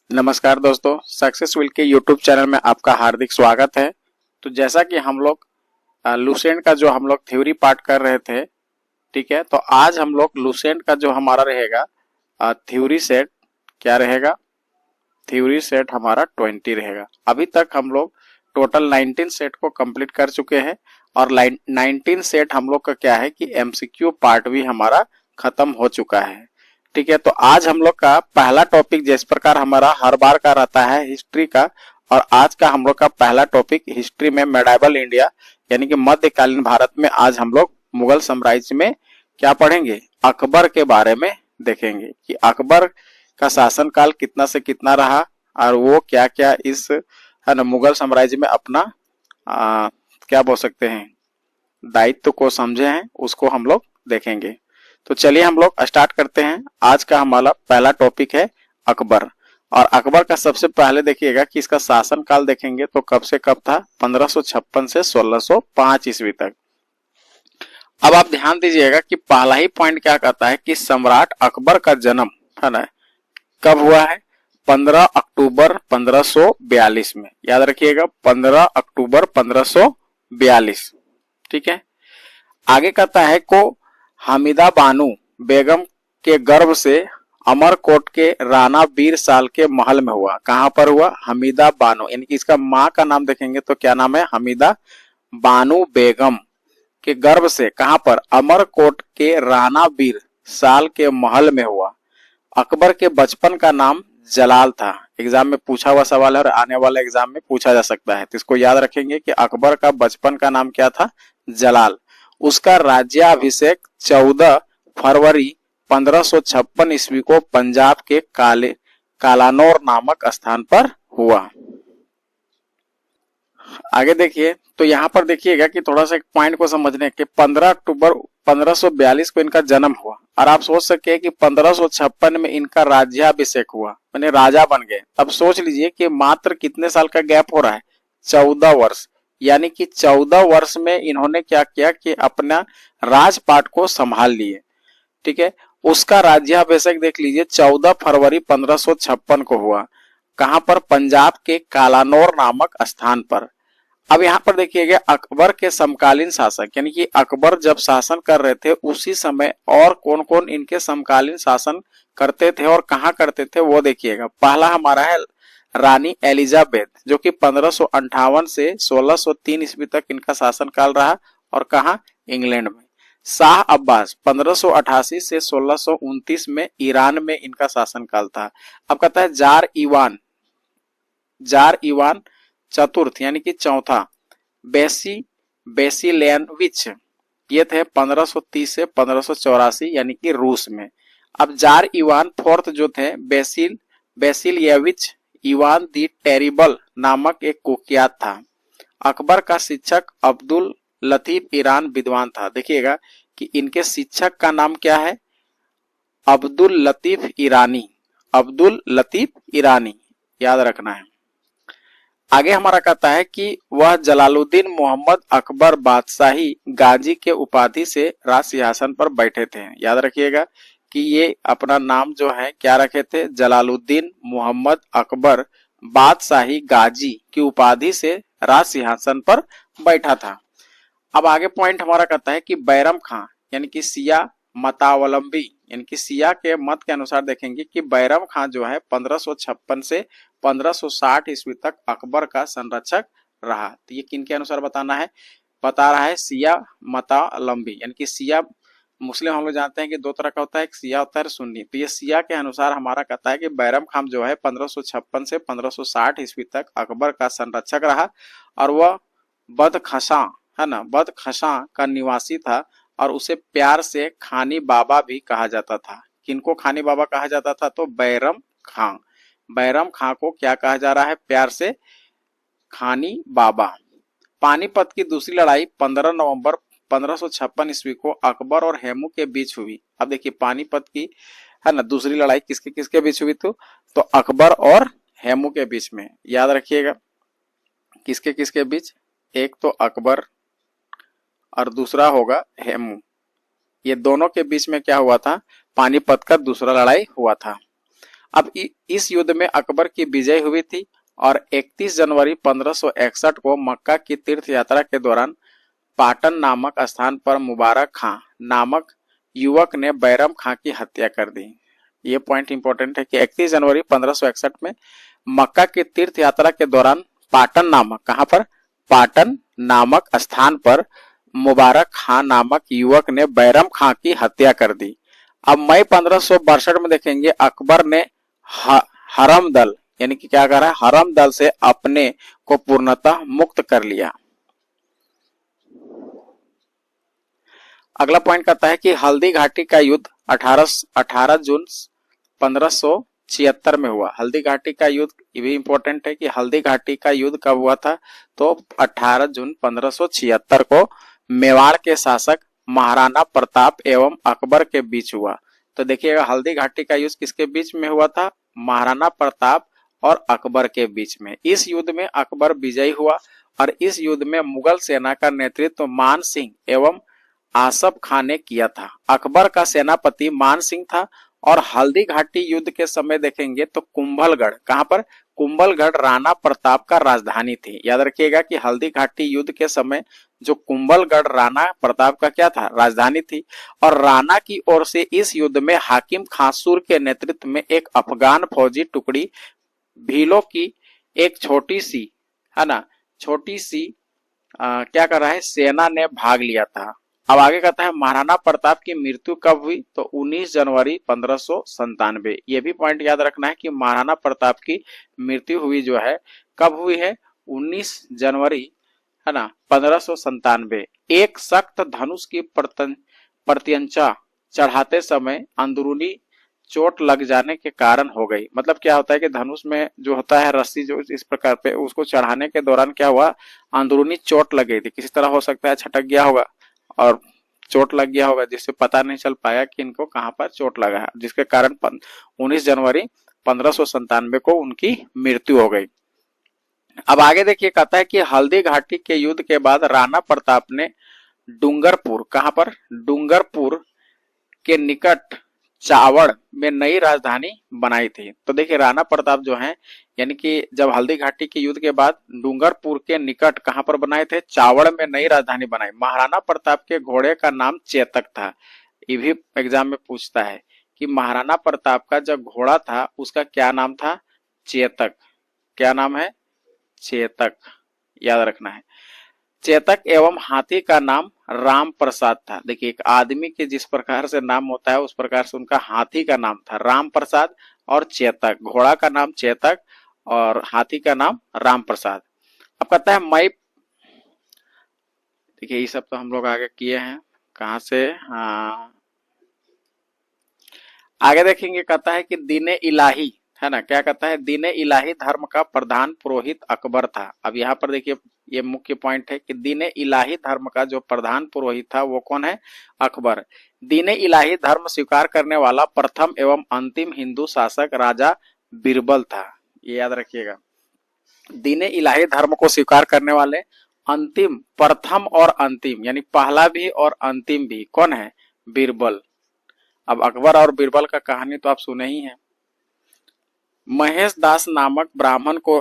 नमस्कार दोस्तों, सक्सेसफुल के यूट्यूब चैनल में आपका हार्दिक स्वागत है। तो जैसा कि हम लोग लुसेंट का जो हम लोग थ्योरी पार्ट कर रहे थे, ठीक है। तो आज हम लोग लुसेंट का जो हमारा रहेगा थ्योरी सेट क्या रहेगा, थ्योरी सेट हमारा 20 रहेगा। अभी तक हम लोग टोटल 19 सेट को कंप्लीट कर चुके हैं और 19 सेट हम लोग का क्या है कि एमसीक्यू पार्ट भी हमारा खत्म हो चुका है, ठीक है। तो आज हम लोग का पहला टॉपिक जिस प्रकार हमारा हर बार का रहता है हिस्ट्री का, और आज का हम लोग का पहला टॉपिक हिस्ट्री में मेडाइवल इंडिया यानी कि मध्यकालीन भारत में आज हम लोग मुगल साम्राज्य में क्या पढ़ेंगे, अकबर के बारे में देखेंगे कि अकबर का शासनकाल कितना से कितना रहा और वो क्या क्या इस है ना मुगल साम्राज्य में अपना क्या बोल सकते हैं दायित्व को समझे हैं, उसको हम लोग देखेंगे। तो चलिए हम लोग स्टार्ट करते हैं। आज का हमारा पहला टॉपिक है अकबर, और अकबर का सबसे पहले देखिएगा कि इसका शासन काल देखेंगे तो कब से कब था, 1556 से 1605 ईस्वी तक। अब आप ध्यान दीजिएगा कि पहला ही पॉइंट क्या कहता है कि सम्राट अकबर का जन्म है ना कब हुआ है, 15 अक्टूबर 1542 में। याद रखिएगा 15 अक्टूबर 1542, ठीक है। आगे कहता है को हामिदा बानो बेगम के गर्भ से अमरकोट के राणा बीर साल के महल में हुआ। कहां पर हुआ, हमीदा बानो, यानी कि इसका मां का नाम देखेंगे तो क्या नाम है, हमीदा बानो बेगम के गर्भ से कहां पर, अमरकोट के राणा बीर साल के महल में हुआ। अकबर के बचपन का नाम जलाल था। एग्जाम में पूछा हुआ सवाल है और आने वाला एग्जाम में पूछा जा सकता है, तो इसको याद रखेंगे कि अकबर का बचपन का नाम क्या था, जलाल। उसका राज्याभिषेक 14 फरवरी 1556 ईस्वी को पंजाब के कालानौर नामक स्थान पर हुआ। आगे देखिए तो यहाँ पर देखिएगा कि थोड़ा सा एक पॉइंट को समझने के 15 अक्टूबर 1542 को इनका जन्म हुआ, और आप सोच सकते हैं कि 1556 में इनका राज्याभिषेक हुआ, मैंने राजा बन गए। अब सोच लीजिए कि मात्र कितने साल का गैप हो रहा है, 14 वर्ष। यानी कि 14 वर्ष में इन्होंने क्या किया कि अपना राजपाट को संभाल लिए, ठीक है। उसका राज्याभिषेक देख लीजिए 14 फरवरी 1556 को हुआ। कहां पर, पंजाब के कालानौर नामक स्थान पर। अब यहाँ पर देखिएगा अकबर के समकालीन शासक, यानी कि अकबर जब शासन कर रहे थे उसी समय और कौन कौन इनके समकालीन शासन करते थे और कहाँ करते थे वो देखिएगा। पहला हमारा है रानी एलिजाबेथ, जो कि 1558 से 1603 ईस्वी तक इनका शासनकाल रहा, और कहा, इंग्लैंड में। शाह अब्बास 1588 से 1629 में ईरान में इनका शासनकाल था। अब कहता है जार ईवान चतुर्थ यानी कि चौथा बेसिलियनविच, ये थे 1530 से 1584 यानी कि रूस में। अब जार इवान फोर्थ जो थे बेसिलियविच इवान दी टेरिबल नामक एक कुख्यात था। अकबर का शिक्षक अब्दुल लतीफ ईरान विद्वान था। देखिएगा कि इनके शिक्षक का नाम क्या है, अब्दुल लतीफ ईरानी, अब्दुल लतीफ ईरानी, याद रखना है। आगे हमारा कहता है कि वह जलालुद्दीन मोहम्मद अकबर बादशाही गाजी के उपाधि से राज सिंहासन पर बैठे थे। याद रखिएगा कि ये अपना नाम जो है क्या रखे थे, जलालुद्दीन मोहम्मद अकबर बादशाही गाजी की उपाधि से राज सिंहासन पर बैठा था। अब आगे पॉइंट हमारा कहता है कि बैरम खां यानी कि सिया मतावलंबी यानी कि सिया के मत के अनुसार देखेंगे कि बैरम खां जो है 1556 से 1560 ईस्वी तक अकबर का संरक्षक रहा। तो ये किन के अनुसार बताना है, बता रहा है सिया मतावलंबी, यानी कि सिया मुस्लिम हम लोग जानते हैं कि दो तरह का होता है, एक सिया होता है सुन्नी। तो ये सिया के अनुसार हमारा कहता है कि बैरम खान जो है 1556 से 1560 ईस्वी तक अकबर का संरक्षक रहा, और वह बदखशां है ना, बदखशां का निवासी था, और उसे प्यार से खानी बाबा भी कहा जाता था। किनको खानी बाबा कहा जाता था, तो बैरम खां, बैरम खां को क्या कहा जा रहा है, प्यार से खानी बाबा। पानीपत की दूसरी लड़ाई 15 नवंबर 1556 ईस्वी को अकबर और हेमू के बीच हुई। अब देखिए पानीपत की है ना दूसरी लड़ाई किसके किसके बीच हुई थी, तो अकबर और हेमू के बीच में। याद रखिएगा किसके किसके बीच, एक तो अकबर और दूसरा होगा हेमू, ये दोनों के बीच में क्या हुआ था, पानीपत का दूसरा लड़ाई हुआ था। अब इस युद्ध में अकबर की विजय हुई थी और 31 जनवरी 1561 को मक्का की तीर्थ यात्रा के दौरान पाटन नामक स्थान पर मुबारक खां नामक युवक ने बैरम खां की हत्या कर दी। ये पॉइंट इंपॉर्टेंट है कि 31 जनवरी 1561 में मक्का की तीर्थ यात्रा के दौरान पाटन नामक, कहां पर, पाटन नामक स्थान पर मुबारक खां नामक युवक ने बैरम खां की हत्या कर दी। अब मई 1562 में देखेंगे अकबर ने हरम दल यानी कि क्या करा, हरम दल से अपने को पूर्णतः मुक्त कर लिया। अगला पॉइंट कहता है कि हल्दी घाटी का युद्ध 18 जून 1576 में हुआ। हल्दी घाटी का युद्ध, ये भी इंपॉर्टेंट है कि हल्दी घाटी का युद्ध कब हुआ था, तो 18 जून 1576 को मेवाड़ के शासक महाराणा प्रताप एवं अकबर के बीच हुआ। तो देखिएगा हल्दी घाटी का युद्ध किसके बीच में हुआ था, महाराणा प्रताप और अकबर के बीच में। इस युद्ध में अकबर विजयी हुआ और इस युद्ध में मुगल सेना का नेतृत्व मान सिंह एवं आसफ खान ने किया था। अकबर का सेनापति मान सिंह था और हल्दी घाटी युद्ध के समय देखेंगे तो कुंभलगढ़, कहां पर, कुंभलगढ़ राणा प्रताप का राजधानी थी। याद रखिएगा कि हल्दी घाटी युद्ध के समय जो कुंभलगढ़ राणा प्रताप का क्या था, राजधानी थी। और राणा की ओर से इस युद्ध में हाकिम खासूर के नेतृत्व में एक अफगान फौजी टुकड़ी भीलों की एक छोटी सी, है ना, छोटी सी क्या कर रहा है, सेना ने भाग लिया था। अब आगे कहता है महाराणा प्रताप की मृत्यु कब हुई, तो 19 जनवरी 1597। ये भी पॉइंट याद रखना है कि महाराणा प्रताप की मृत्यु हुई जो है कब हुई है, 19 जनवरी, है ना, 1597। एक सख्त धनुष की प्रत्यंचा चढ़ाते समय अंदरूनी चोट लग जाने के कारण हो गई। मतलब क्या होता है कि धनुष में जो होता है रस्सी जो इस प्रकार पे, उसको चढ़ाने के दौरान क्या हुआ, अंदरूनी चोट लग गई थी। किसी तरह हो सकता है छटक गया होगा और चोट लग गया होगा, जिससे पता नहीं चल पाया कि इनको कहां पर चोट लगा है, जिसके कारण 19 जनवरी 1597 को उनकी मृत्यु हो गई। अब आगे देखिए कहता है कि हल्दी घाटी के युद्ध के बाद राणा प्रताप ने डूंगरपुर, कहां पर, डूंगरपुर के निकट चावड़ में नई राजधानी बनाई थी। तो देखिए राणा प्रताप जो है, यानी कि जब हल्दी घाटी के युद्ध के बाद डूंगरपुर के निकट कहां पर बनाए थे, चावड़ में नई राजधानी बनाई। महाराणा प्रताप के घोड़े का नाम चेतक था। ये भी एग्जाम में पूछता है कि महाराणा प्रताप का जो घोड़ा था उसका क्या नाम था, चेतक। क्या नाम है, चेतक, याद रखना है। चेतक एवं हाथी का नाम राम प्रसाद था। देखिए एक आदमी के जिस प्रकार से नाम होता है उस प्रकार से उनका हाथी का नाम था राम प्रसाद और चेतक। घोड़ा का नाम चेतक और हाथी का नाम राम प्रसाद। अब कहता है मई, देखिए ये सब तो हम लोग आगे किए हैं, कहां से, हाँ आगे देखेंगे। कहता है कि दीने इलाही, है ना, क्या कहता है, दीने इलाही धर्म का प्रधान पुरोहित अकबर था। अब यहाँ पर देखिए ये मुख्य पॉइंट है कि दीने इलाही धर्म का जो प्रधान पुरोहित था वो कौन है, अकबर। दीने इलाही धर्म स्वीकार करने वाला प्रथम एवं अंतिम हिंदू शासक राजा बीरबल था। ये याद रखिएगा, दीने इलाही धर्म को स्वीकार करने वाले अंतिम, प्रथम और अंतिम, यानी पहला भी और अंतिम भी कौन है, बीरबल। अब अकबर और बीरबल का कहानी तो आप सुने ही हैं। महेश दास नामक ब्राह्मण को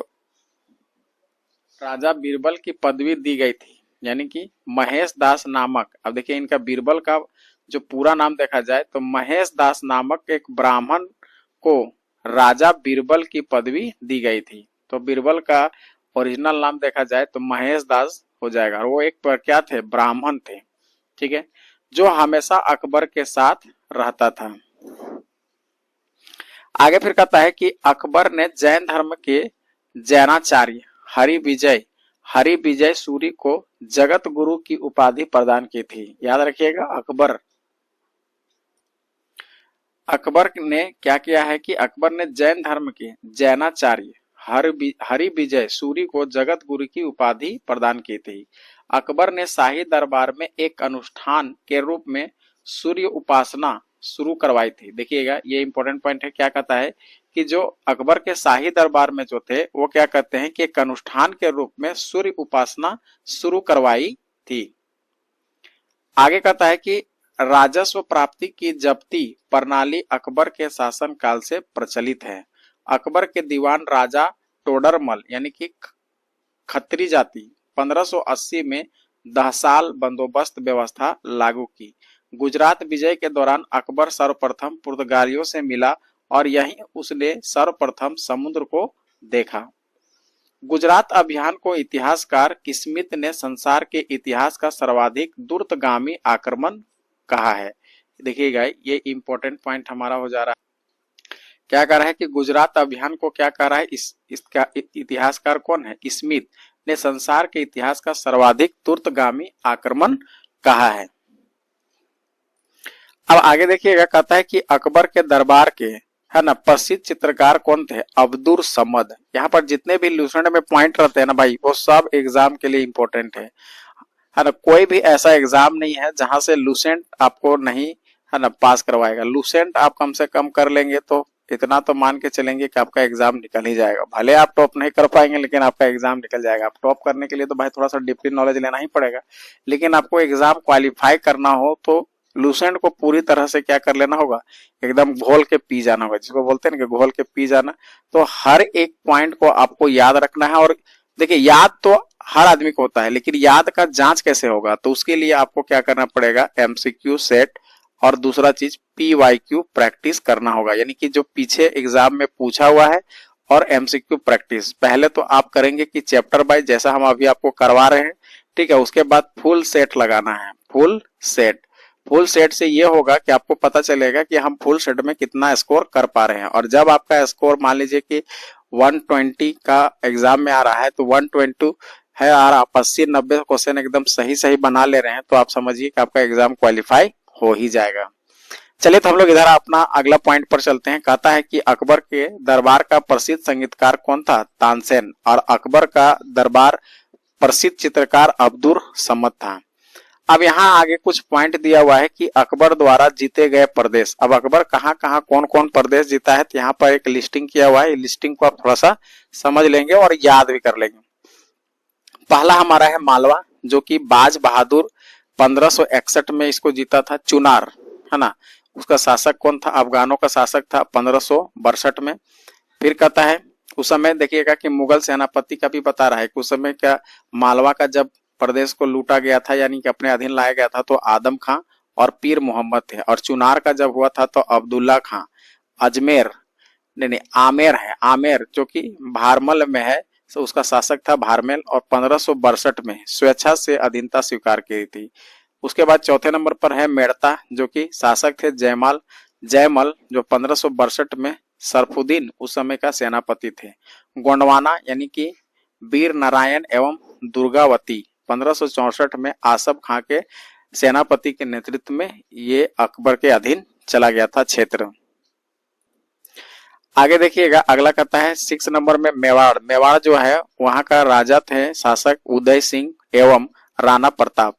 राजा बीरबल की पदवी दी गई थी, यानी कि महेश दास नामक, अब देखिए इनका बीरबल का जो पूरा नाम देखा जाए तो महेश दास नामक एक ब्राह्मण को राजा बीरबल की पदवी दी गई थी। तो बीरबल का ओरिजिनल नाम देखा जाए तो महेश दास हो जाएगा। वो एक क्या थे, ब्राह्मण थे, ठीक है, जो हमेशा अकबर के साथ रहता था। आगे फिर कहता है कि अकबर ने जैन धर्म के जैनाचार्य हरि विजय सूरी को जगत गुरु की उपाधि प्रदान की थी। याद रखिएगा अकबर ने क्या किया है कि अकबर ने जैन धर्म के जैनाचार्य हरि विजय सूरी को जगत गुरु की उपाधि प्रदान की थी। अकबर ने शाही दरबार में एक अनुष्ठान के रूप में सूर्य उपासना शुरू करवाई थी। देखिएगा ये इंपॉर्टेंट पॉइंट है, क्या कहता है कि जो अकबर के शाही दरबार में जो थे वो क्या कहते हैं कि एक अनुष्ठान के रूप में सूर्य उपासना शुरू करवाई थी। आगे कहता है कि राजस्व प्राप्ति की जब्ती प्रणाली अकबर के शासन काल से प्रचलित है। अकबर के दीवान राजा टोडरमल यानी कि खत्री जाति 1580 में 10 साल बंदोबस्त व्यवस्था लागू की। गुजरात विजय के दौरान अकबर सर्वप्रथम पुर्तगालियों से मिला और यहीं उसने सर्वप्रथम समुद्र को देखा। गुजरात अभियान को इतिहासकार स्मिथ ने संसार के इतिहास का सर्वाधिक द्रुतगामी आक्रमण कहा है। देखिएगा ये इंपॉर्टेंट पॉइंट हमारा हो जा रहा है। क्या कह रहा है कि गुजरात अभियान को क्या कह रहा है, इसका इतिहासकार कौन है, स्मिथ ने संसार के इतिहास का सर्वाधिक द्रुतगामी आक्रमण कहा है। अब आगे देखिएगा, कहता है कि अकबर के दरबार के है ना प्रसिद्ध चित्रकार कौन थे, अब्दुल समद। यहाँ पर जितने भी लूसेंट में पॉइंट रहते हैं ना भाई, वो सब एग्जाम के लिए इंपॉर्टेंट है ना। कोई भी ऐसा एग्जाम नहीं है जहां से लूसेंट आपको नहीं है ना पास करवाएगा। लूसेंट आप कम से कम कर लेंगे तो इतना तो मान के चलेंगे कि आपका एग्जाम निकल ही जाएगा। भले आप टॉप नहीं कर पाएंगे लेकिन आपका एग्जाम निकल जाएगा। आप टॉप करने के लिए तो भाई थोड़ा सा डीपली नॉलेज लेना ही पड़ेगा, लेकिन आपको एग्जाम क्वालिफाई करना हो तो लूसेंट को पूरी तरह से क्या कर लेना होगा, एकदम घोल के पी जाना होगा, जिसको बोलते हैं ना कि घोल के पी जाना। तो हर एक पॉइंट को आपको याद रखना है। और देखिए याद तो हर आदमी को होता है, लेकिन याद का जांच कैसे होगा, तो उसके लिए आपको क्या करना पड़ेगा, एमसीक्यू सेट और दूसरा चीज पीवाईक्यू प्रैक्टिस करना होगा, यानी कि जो पीछे एग्जाम में पूछा हुआ है और एमसीक्यू प्रैक्टिस। पहले तो आप करेंगे कि चैप्टर वाइज जैसा हम अभी आपको करवा रहे हैं, ठीक है। उसके बाद फुल सेट लगाना है, फुल सेट। फुल सेट से ये होगा कि आपको पता चलेगा कि हम फुल सेट में कितना स्कोर कर पा रहे हैं। और जब आपका स्कोर मान लीजिए कि 120 का एग्जाम में आ रहा है, तो 120 है और आप 80-90 क्वेश्चन एकदम सही सही बना ले रहे हैं, तो आप समझिए कि आपका एग्जाम क्वालिफाई हो ही जाएगा। चलिए तो हम लोग इधर अपना अगला पॉइंट पर चलते हैं। कहता है कि अकबर के दरबार का प्रसिद्ध संगीतकार कौन था, तानसेन। और अकबर का दरबार प्रसिद्ध चित्रकार अब्दुल समद था। अब यहाँ आगे कुछ पॉइंट दिया हुआ है कि अकबर द्वारा जीते गए प्रदेश। अब अकबर कहाँ कहाँ कौन कौन प्रदेश जीता है, तो यहाँ पर एक लिस्टिंग किया हुआ है। लिस्टिंग को आप थोड़ा सा समझ लेंगे और याद भी कर लेंगे। पहला हमारा है मालवा, जो कि बाज बहादुर 1561 में इसको जीता था। चुनार है ना, उसका शासक कौन था, अफगानों का शासक था 1562 में। फिर कहता है उस समय देखिएगा कि मुगल सेनापति का भी बता रहा है कि उस समय क्या मालवा का जब प्रदेश को लूटा गया था, यानी कि अपने अधीन लाया गया था, तो आदम खां और पीर मोहम्मद थे। और चुनार का जब हुआ था तो अब्दुल्ला खां, अजमेर नहीं आमेर है, आमेर जो कि भारमल में है, तो उसका शासक था भारमेल। और 1562 में स्वेच्छा से अधीनता स्वीकार की थी। उसके बाद चौथे नंबर पर है मेड़ता, जो कि शासक थे जयमल, जो 1562 में सरफुद्दीन उस समय का सेनापति थे। गोंडवाना यानी कि वीर नारायण एवं दुर्गावती 1564 में आसफ खां के सेनापति के नेतृत्व में ये अकबर के अधीन चला गया था क्षेत्र। आगे देखिएगा अगला कहता है 6 नंबर में मेवाड़। मेवाड़ जो है वहां का राजा थे शासक उदय सिंह एवं राणा प्रताप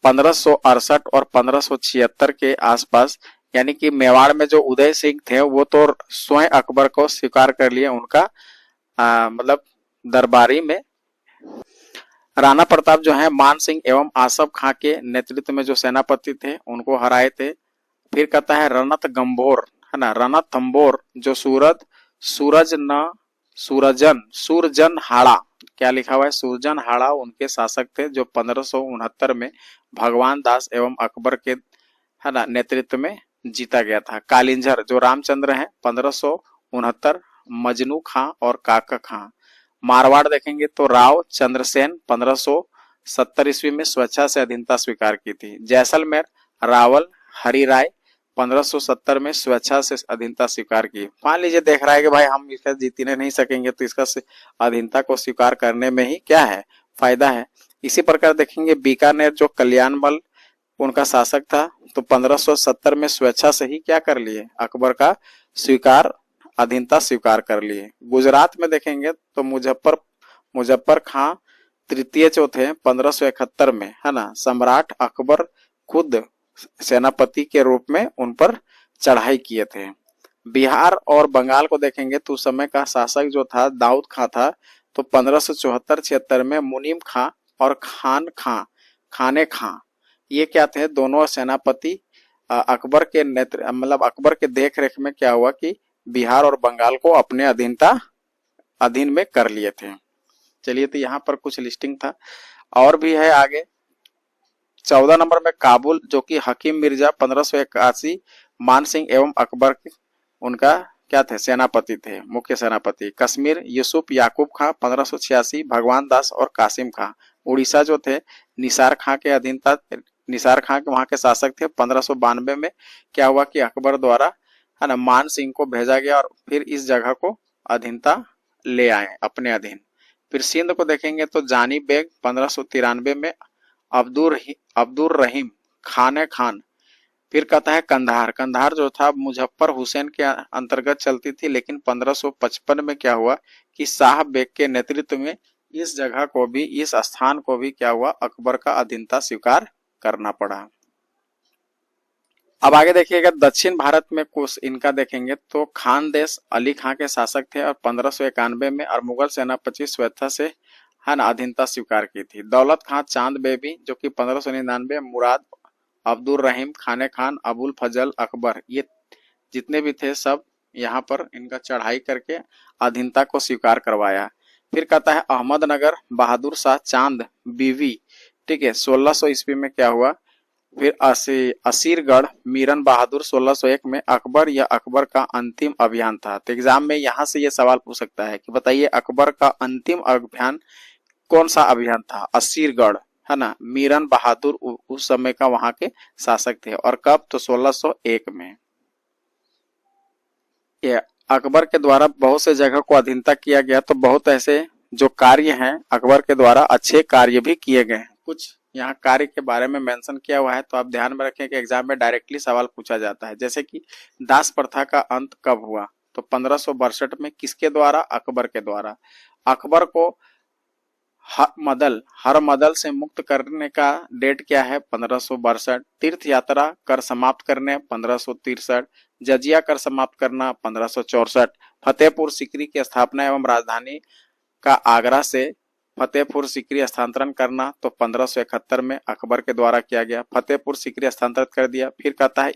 1568 और 1576 के आसपास। यानी कि मेवाड़ में जो उदय सिंह थे वो तो स्वयं अकबर को स्वीकार कर लिए उनका मतलब दरबारी में। राणा प्रताप जो है मान सिंह एवं आसफ खां के नेतृत्व में जो सेनापति थे उनको हराए थे। फिर कहता है रणत गंभोर है ना, रणथंबोर जो सूरजन हाड़ा, क्या लिखा हुआ है, सूरजन हाड़ा उनके शासक थे, जो 1569 में भगवान दास एवं अकबर के है ना नेतृत्व में जीता गया था। कालिंजर जो रामचंद्र हैं 1569, मजनू खां और काका खां। मारवाड़ देखेंगे तो राव चंद्रसेन 1570 ईस्वी में स्वेच्छा से अधीनता स्वीकार की थी। जैसलमेर रावल हरिराय 1570 में स्वेच्छा से अधीनता स्वीकार की। मान लीजिए देख रहा है कि भाई हम इसका जीतने नहीं सकेंगे, तो इसका अधीनता को स्वीकार करने में ही क्या है, फायदा है। इसी प्रकार देखेंगे बीकानेर जो कल्याणमल उनका शासक था, तो 1570 में स्वेच्छा से ही क्या कर लिए, अकबर का अधीनता स्वीकार कर लिए। गुजरात में देखेंगे तो मुजफ्फर खां तृतीय जो थे 1571 में है ना, सम्राट अकबर खुद सेनापति के रूप में उन पर चढ़ाई किए थे। बिहार और बंगाल को देखेंगे तो उस समय का शासक जो था दाऊद खां था, तो 1574-76 में मुनीम खां और खाने खां ये क्या थे, दोनों सेनापति अकबर के नेतृत्व मतलब अकबर के देख रेख में क्या हुआ कि बिहार और बंगाल को अपने अधीन में कर लिए थे। चलिए, तो यहाँ पर कुछ लिस्टिंग था और भी है आगे। 14 नंबर में काबुल, जो कि हकीम मिर्जा 1581 मान सिंह एवं अकबर उनका क्या थे, सेनापति थे, मुख्य सेनापति। कश्मीर यूसुफ याकूब खां 1586, भगवान दास और कासिम खां। उड़ीसा जो थे निसार खां के अधीन था, निसार खां के वहां के शासक थे। 1592 में क्या हुआ कि अकबर द्वारा है ना मान सिंह को भेजा गया और फिर इस जगह को अधीनता ले आए अपने अधीन। फिर सिंध को देखेंगे तो जानी बेग 1593 में, अब्दुर रहीम खान खान। फिर कहता है कंधार, कंधार जो था मुजफ्फर हुसैन के अंतर्गत चलती थी, लेकिन 1555 में क्या हुआ कि शाह बेग के नेतृत्व में इस जगह को भी, इस स्थान को भी क्या हुआ, अकबर का अधीनता स्वीकार करना पड़ा। अब आगे देखिएगा दक्षिण भारत में कुछ इनका देखेंगे तो खानदेश अली खां के शासक थे और 1591 में, और मुगल सेनापति स्वेच्छा से है ना अधीनता स्वीकार की थी। दौलत खां चांद बेबी जो कि 1599, मुराद अब्दुल रहीम खाने खान, अबुल फजल अकबर, ये जितने भी थे सब यहाँ पर इनका चढ़ाई करके अधीनता को स्वीकार करवाया। फिर कहता है अहमदनगर बहादुर शाह चांद बीवी, ठीक है, 1600 ईस्वी में क्या हुआ। फिर असीरगढ़ मीरन बहादुर 1601 में। अकबर या अकबर का अंतिम अभियान था। तो एग्जाम में यहाँ से ये सवाल पूछ सकता है कि बताइए अकबर का अंतिम अभियान कौन सा अभियान था। असीरगढ़, है ना, मीरन बहादुर उस समय का वहां के शासक थे, और कब, तो 1601 में। ये अकबर के द्वारा बहुत से जगह को अधीनता किया गया, तो बहुत ऐसे जो कार्य हैं अकबर के द्वारा अच्छे कार्य भी किए गए। कुछ यहाँ कार्य के बारे में मेंशन किया हुआ है, तो आप ध्यान में रखें कि एग्जाम में डायरेक्टली सवाल पूछा जाता है। जैसे कि दास प्रथा का अंत कब हुआ, तो 1562 में। किसके द्वारा, अकबर के द्वारा। अकबर को हर मदल से मुक्त करने का डेट क्या है, 1562। तीर्थ यात्रा कर समाप्त करने 1563। जजिया कर समाप्त करना 1564। फतेहपुर सीकरी की स्थापना एवं राजधानी का आगरा से फतेहपुर सीकरी स्थानांतरण करना, तो 1571 में अकबर के द्वारा किया गया। फतेहपुर सीकरी स्थानांतरित कर दिया। फिर कहता है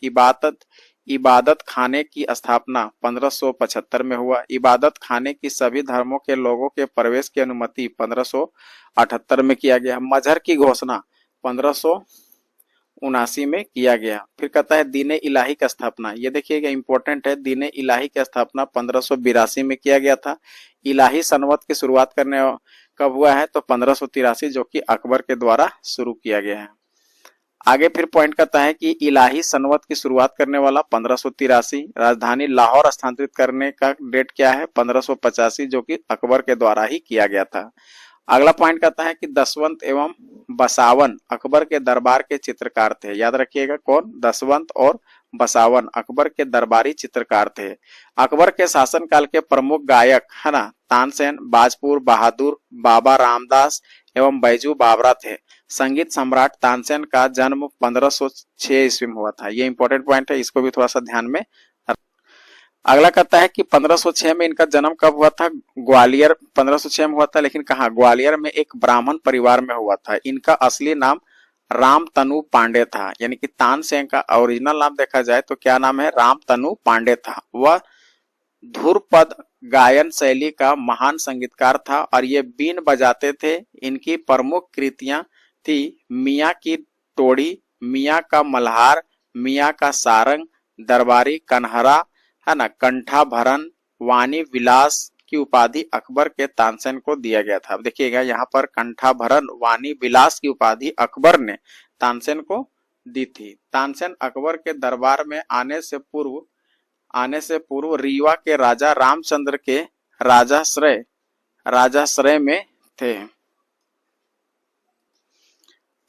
इबादत खाने की स्थापना 1575 में हुआ। इबादत खाने की सभी धर्मों के लोगों के प्रवेश की अनुमति 1578 में किया गया। मजहर की घोषणा 1579 में किया गया। फिर कहता है दीने इलाही की स्थापना, ये देखिएगा इंपॉर्टेंट है, दीने इलाही की स्थापना 1582 में किया गया था। इलाही सनवत की शुरुआत करने कब हुआ है, तो 1583, जो कि अकबर के द्वारा शुरू किया गया है। आगे फिर पॉइंट करता है कि इलाही सनवत की शुरुआत करने वाला 1583। राजधानी लाहौर स्थानांतरित करने का डेट क्या है, 1585, जो कि अकबर के द्वारा ही किया गया था। अगला पॉइंट कहता है कि दसवंत एवं बसावन अकबर के दरबार के चित्रकार थे। याद रखिएगा कौन, दसवंत और बसावन अकबर के दरबारी चित्रकार थे। अकबर के शासनकाल के प्रमुख गायक है ना तानसेन, बाजपुर बहादुर, बाबा रामदास एवं बैजू बावरा थे। संगीत सम्राट तानसेन का जन्म 1506 ईस्वी में हुआ था। ये इंपॉर्टेंट पॉइंट है, इसको भी थोड़ा सा ध्यान में। अगला कहता है कि 1506 में इनका जन्म कब हुआ था, ग्वालियर 1506 में हुआ था, लेकिन कहाँ, ग्वालियर में एक ब्राह्मण परिवार में हुआ था। इनका असली नाम रामतनु पांडे था, यानी कि तानसेन का ओरिजिनल नाम देखा जाए तो क्या नाम है, रामतनु पांडे था। वह धुरपद गायन शैली का महान संगीतकार था और ये बीन बजाते थे। इनकी प्रमुख कृतियां थी मियाँ की टोड़ी, मियाँ का मल्हार, मियाँ का सारंग, दरबारी कन्हरा, है ना, कंठा भरन, वाणी विलास की उपाधि अकबर के तानसेन को दिया गया था। अब देखिएगा यहाँ पर कंठा भरन, वाणी विलास की उपाधि अकबर ने तानसेन को दी थी। तानसेन अकबर के दरबार में आने से पूर्व रीवा के राजा रामचंद्र के राजाश्रय में थे।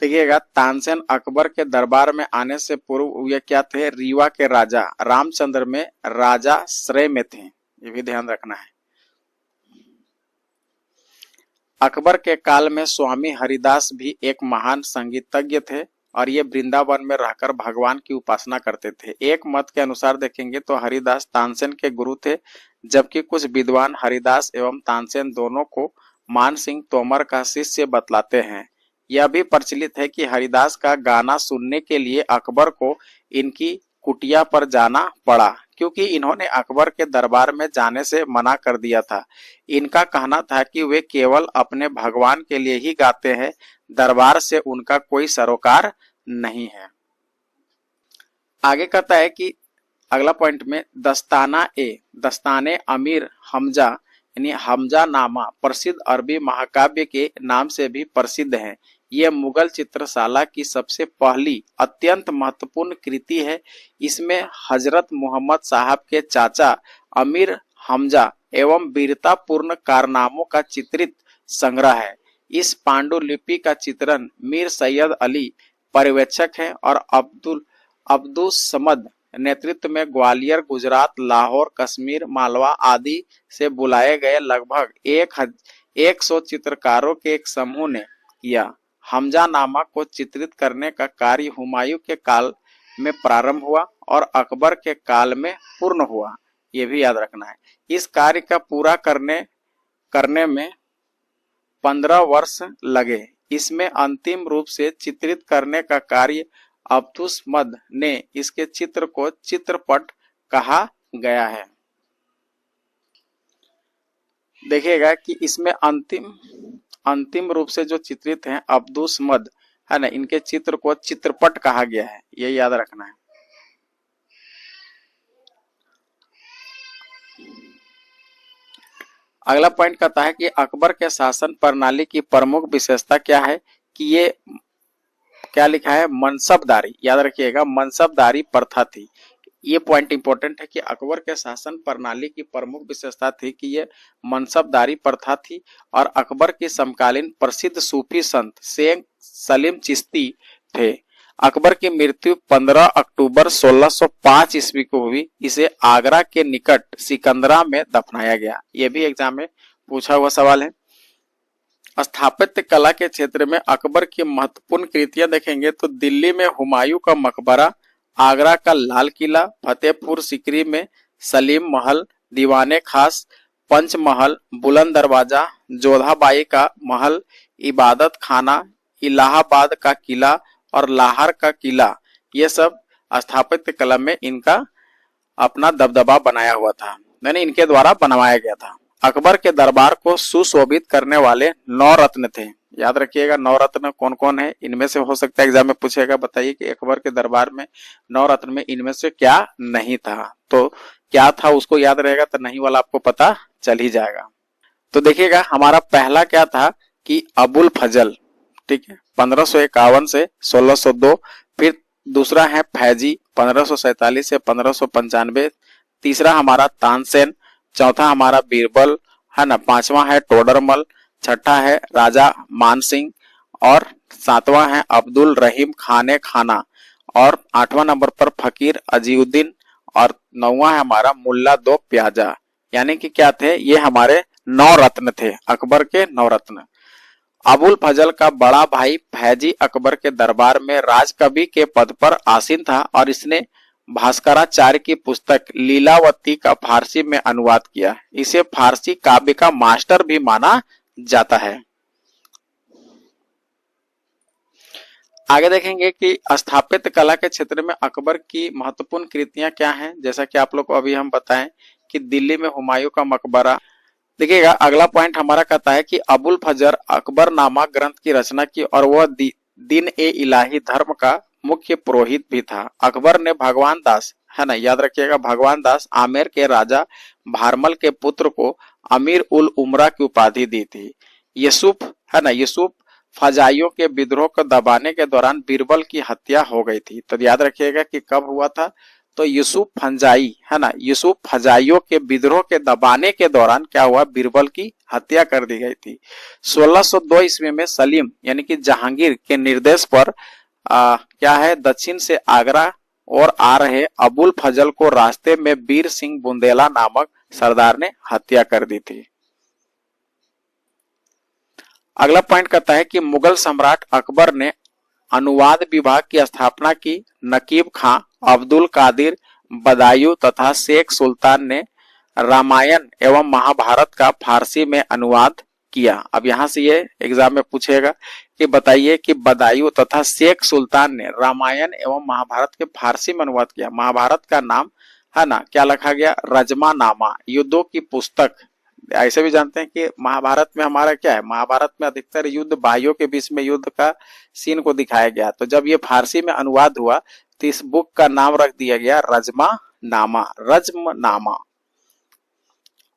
देखिएगा तानसेन अकबर के दरबार में आने से पूर्व ये क्या थे, रीवा के राजा रामचंद्र में राजाश्रय में थे, ये भी ध्यान रखना है। अकबर के काल में स्वामी हरिदास भी एक महान संगीतज्ञ थे और ये वृंदावन में रहकर भगवान की उपासना करते थे। एक मत के अनुसार देखेंगे तो हरिदास तानसेन के गुरु थे, जबकि कुछ विद्वान हरिदास एवं तानसेन दोनों को मान सिंह तोमर का शिष्य बतलाते हैं। यह भी प्रचलित है कि हरिदास का गाना सुनने के लिए अकबर को इनकी कुटिया पर जाना पड़ा, क्योंकि इन्होंने अकबर के दरबार में जाने से मना कर दिया था। इनका कहना था कि वे केवल अपने भगवान के लिए ही गाते हैं, दरबार से उनका कोई सरोकार नहीं है। आगे कहता है कि अगला पॉइंट में दस्ताने अमीर हमजा यानी हमजा नामा प्रसिद्ध अरबी महाकाव्य के नाम से भी प्रसिद्ध है। यह मुगल चित्रशाला की सबसे पहली अत्यंत महत्वपूर्ण कृति है। इसमें हजरत मोहम्मद साहब के चाचा अमीर हमजा एवं वीरतापूर्ण कारनामों का चित्रित संग्रह है। इस पांडुलिपि का चित्रण मीर सैयद अली पर्यवेक्षक है और अब्दुल समद नेतृत्व में ग्वालियर, गुजरात, लाहौर, कश्मीर, मालवा आदि से बुलाए गए लगभग 100 चित्रकारों के एक समूह ने किया। हमजा नामा को चित्रित करने का कार्य हुमायूं के काल में प्रारंभ हुआ और अकबर के काल में पूर्ण हुआ, ये भी याद रखना है। इस कार्य का पूरा करने में 15 वर्ष लगे। इसमें अंतिम रूप से चित्रित करने का कार्य अब्दुस्मद ने इसके चित्र को चित्रपट कहा गया है। देखिएगा कि इसमें अंतिम रूप से जो चित्रित हैं अब्दुस्मद है ना, इनके चित्र को चित्रपट कहा गया है, ये याद रखना है। अगला पॉइंट कहता है कि अकबर के शासन प्रणाली की प्रमुख विशेषता क्या है, कि ये क्या लिखा है, मनसबदारी, याद रखिएगा मनसबदारी प्रथा थी। ये पॉइंट इंपॉर्टेंट है कि अकबर के शासन प्रणाली की प्रमुख विशेषता थी कि ये मनसबदारी प्रथा थी और अकबर के समकालीन प्रसिद्ध सूफी संत शेख सलीम चिश्ती थे। अकबर की मृत्यु 15 अक्टूबर 1605 ईस्वी को हुई। इसे आगरा के निकट सिकंदरा में दफनाया गया। यह भी एग्जाम में पूछा हुआ सवाल है। स्थापत्य कला के क्षेत्र में अकबर की महत्वपूर्ण कृतियां देखेंगे तो दिल्ली में हुमायूं का मकबरा, आगरा का लाल किला, फतेहपुर सीकरी में सलीम महल, दीवाने खास, पंच महल, बुलंद दरवाजा, जोधाबाई का महल, इबादत खाना, इलाहाबाद का किला और लाहौर का किला, ये सब स्थापत्य कला में इनका अपना दबदबा बनाया हुआ था, यानी इनके द्वारा बनवाया गया था। अकबर के दरबार को सुशोभित करने वाले 9 रत्न थे। याद रखिएगा 9 रत्न कौन कौन है, इनमें से हो सकता है एग्जाम में पूछेगा, बताइए कि अकबर के दरबार में 9 रत्न में इनमें से क्या नहीं था। तो क्या था उसको याद रहेगा तो नहीं वाला आपको पता चल ही जाएगा। तो देखिएगा हमारा पहला क्या था कि अबुल फजल, ठीक है, 1551 से 1602। फिर दूसरा है फैजी 1547 से 1595। तीसरा हमारा तानसेन, चौथा हमारा बीरबल है ना, पांचवा है टोडरमल, छठा है राजा मानसिंह और सातवां है अब्दुल रहीम खाने खाना और 8वां नंबर पर फकीर अजीउद्दीन और 9वां है हमारा मुल्ला दो प्याजा। यानी कि क्या थे, ये हमारे 9 रत्न थे, अकबर के 9 रत्न। अबुल फजल का बड़ा भाई फैजी अकबर के दरबार में राजकवि के पद पर आसीन था और इसने भास्कराचार्य की पुस्तक लीलावती का फारसी में अनुवाद किया। इसे फारसी काव्य का मास्टर भी माना जाता है। आगे देखेंगे कि स्थापत्य कला के क्षेत्र में अकबर की महत्वपूर्ण कृतियां क्या हैं। जैसा कि आप लोग को अभी हम बताएं कि दिल्ली में हुमायूं का मकबरा। देखिएगा अगला पॉइंट हमारा कहता है कि अबुल फजल अकबर नामा ग्रंथ की रचना की और वह दिन ए इलाही धर्म का मुख्य पुरोहित भी था। अकबर ने भगवान दास, है ना, याद रखिएगा भगवान दास आमेर के राजा भारमल के पुत्र को अमीर उल उमरा की उपाधि दी थी। यूसुफ, है ना, यूसुफ फजाइयों के विद्रोह को दबाने के दौरान बीरबल की हत्या हो गई थी। तो याद रखिएगा कि कब हुआ था, तो यूसुफ फंजाई, है ना, यूसुफ फजाइयों के विद्रोह के दबाने के दौरान क्या हुआ, बीरबल की हत्या कर दी गई थी। 1602 ईस्वी में सलीम यानी कि जहांगीर के निर्देश पर क्या है, दक्षिण से आगरा और आ रहे अबुल फजल को रास्ते में वीर सिंह बुंदेला नामक सरदार ने हत्या कर दी थी। अगला पॉइंट कहता है कि मुगल सम्राट अकबर ने अनुवाद विभाग की स्थापना की। नकीब खां, अब्दुल कादिर बदायूं तथा शेख सुल्तान ने रामायण एवं महाभारत का फारसी में अनुवाद किया। अब यहाँ से ये एग्जाम में पूछेगा कि बताइए कि बदायूं तथा शेख सुल्तान ने रामायण एवं महाभारत के फारसी में अनुवाद किया। महाभारत का नाम है ना क्या रखा गया, रजमानामा, युद्धों की पुस्तक। ऐसे भी जानते हैं कि महाभारत में हमारा क्या है, महाभारत में अधिकतर युद्ध भाइयों के बीच में युद्ध का सीन को दिखाया गया। तो जब ये फारसी में अनुवाद हुआ तो इस बुक का नाम रख दिया गया रजमानामा, रजमनामा।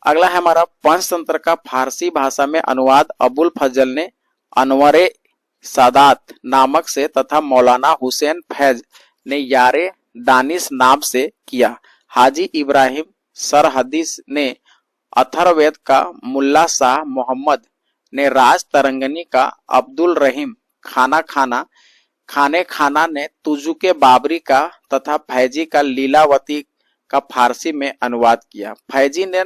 अगला है हमारा पंचतंत्र का फारसी भाषा में अनुवाद अबुल फजल ने अनवरे सादात नामक से तथा मौलाना हुसैन फैज ने यारे दानिश नाम से किया। हाजी इब्राहिम सरहदी ने अथर्ववेद का मुल्ला शाह मोहम्मद ने राज तरंगनी का अब्दुल रहीम खाने खाना ने तुजुके बाबरी का तथा फैजी का लीलावती का फारसी में अनुवाद किया। फैजी ने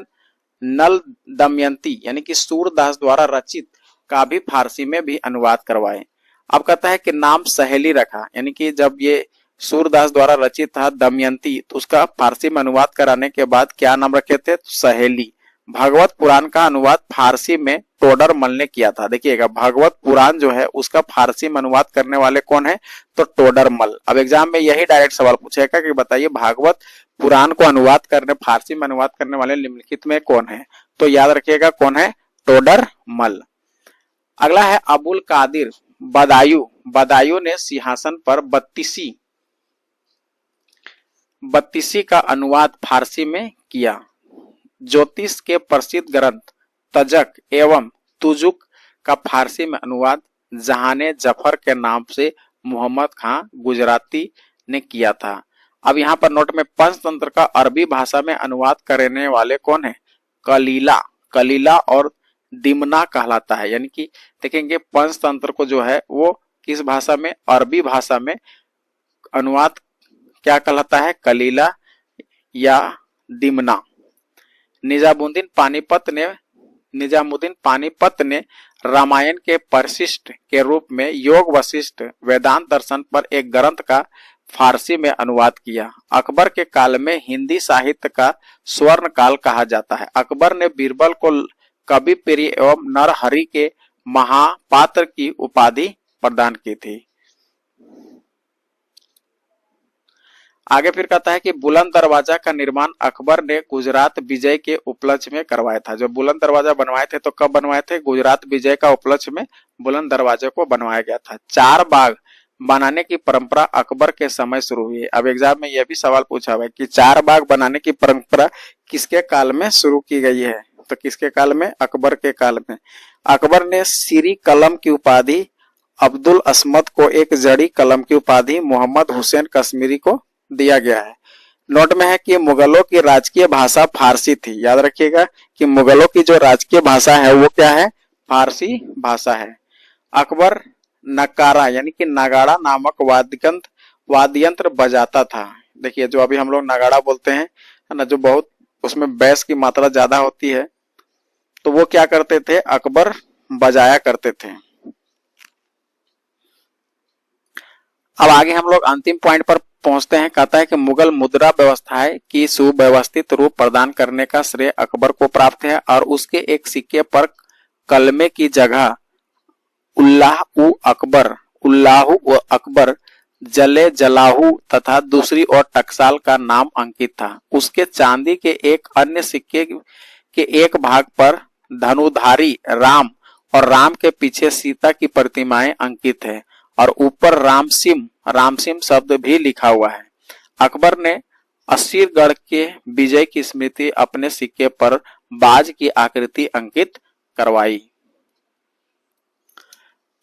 नल दमयंती यानी कि सूरदास द्वारा रचित का भी फारसी में भी अनुवाद करवाए। अब कहता है कि नाम सहेली रखा, यानी कि जब ये सूरदास द्वारा रचित था दमयंती तो उसका फारसी में अनुवाद कराने के बाद क्या नाम रखे थे, तो सहेली। भागवत पुराण का अनुवाद फारसी में टोडरमल ने किया था। देखिएगा भागवत पुराण जो है उसका फारसी में अनुवाद करने वाले कौन है, तो टोडरमल। अब एग्जाम में यही डायरेक्ट सवाल पूछेगा कि बताइए भागवत पुराण को अनुवाद करने फारसी में अनुवाद करने वाले निम्नलिखित में कौन है, तो याद रखिएगा कौन है, टोडरमल। अगला है अबुल कादिर बदायूं ने सिंहासन पर बत्तीसी का अनुवाद फारसी में किया। ज्योतिष के प्रसिद्ध ग्रंथ तजक एवं तुजुक का फारसी में अनुवाद जहाने जफर के नाम से मोहम्मद खां गुजराती ने किया था। अब यहाँ पर नोट में पंचतंत्र का अरबी भाषा में अनुवाद करने वाले कौन है, कलीला और दिमना कहलाता है। यानी कि देखेंगे पंचतंत्र को जो है वो किस भाषा में, अरबी भाषा में अनुवाद क्या कहलाता है, कलीला या दिमना। निजामुद्दीन पानीपत ने रामायण के परिशिष्ट के रूप में योग वशिष्ठ वेदांत दर्शन पर एक ग्रंथ का फारसी में अनुवाद किया। अकबर के काल में हिंदी साहित्य का स्वर्ण काल कहा जाता है। अकबर ने बीरबल को कवि प्रिय एवं नरहरि के महापात्र की उपाधि प्रदान की थी। आगे फिर कहता है कि बुलंद दरवाजा का निर्माण अकबर ने गुजरात विजय के उपलक्ष्य में करवाया था। जो बुलंद दरवाजा बनवाए थे तो कब बनवाए थे, गुजरात विजय का उपलक्ष्य में बुलंद दरवाजे को बनवाया गया था। 4 बाग बनाने की परंपरा अकबर के समय शुरू हुई है। अब एग्जाम में यह भी सवाल पूछा हुआ है कि 4 बाग बनाने की परंपरा किसके काल में शुरू की गई है, तो किसके काल में, अकबर के काल में। अकबर ने सीरी कलम की उपाधि अब्दुल असमद को, एक जड़ी कलम की उपाधि मोहम्मद हुसैन कश्मीरी को दिया गया है। नोट में है कि मुगलों की राजकीय भाषा फारसी थी। याद रखिएगा कि मुगलों की जो राजकीय भाषा है वो क्या है, फारसी भाषा है। अकबर नकारा यानी कि नगाड़ा नामक वाद्ययंत्र बजाता था। देखिए जो अभी हम लोग नगाड़ा बोलते हैं है ना, जो बहुत उसमें बैस की मात्रा ज्यादा होती है, तो वो क्या करते थे, अकबर बजाया करते थे। अब आगे हम लोग अंतिम पॉइंट पर पहुंचते हैं। कहता है कि मुगल मुद्रा व्यवस्थाएं की सुव्यवस्थित रूप प्रदान करने का श्रेय अकबर को प्राप्त है और उसके एक सिक्के पर कलमे की जगह उल्लाह अकबर जले जलाहू तथा दूसरी ओर टकसाल का नाम अंकित था। उसके चांदी के एक अन्य सिक्के के एक भाग पर धनुधारी राम और राम के पीछे सीता की प्रतिमाएं अंकित है और ऊपर रामसिम शब्द भी लिखा हुआ है। अकबर ने असीरगढ़ के विजय की स्मृति अपने सिक्के पर बाज की आकृति अंकित करवाई।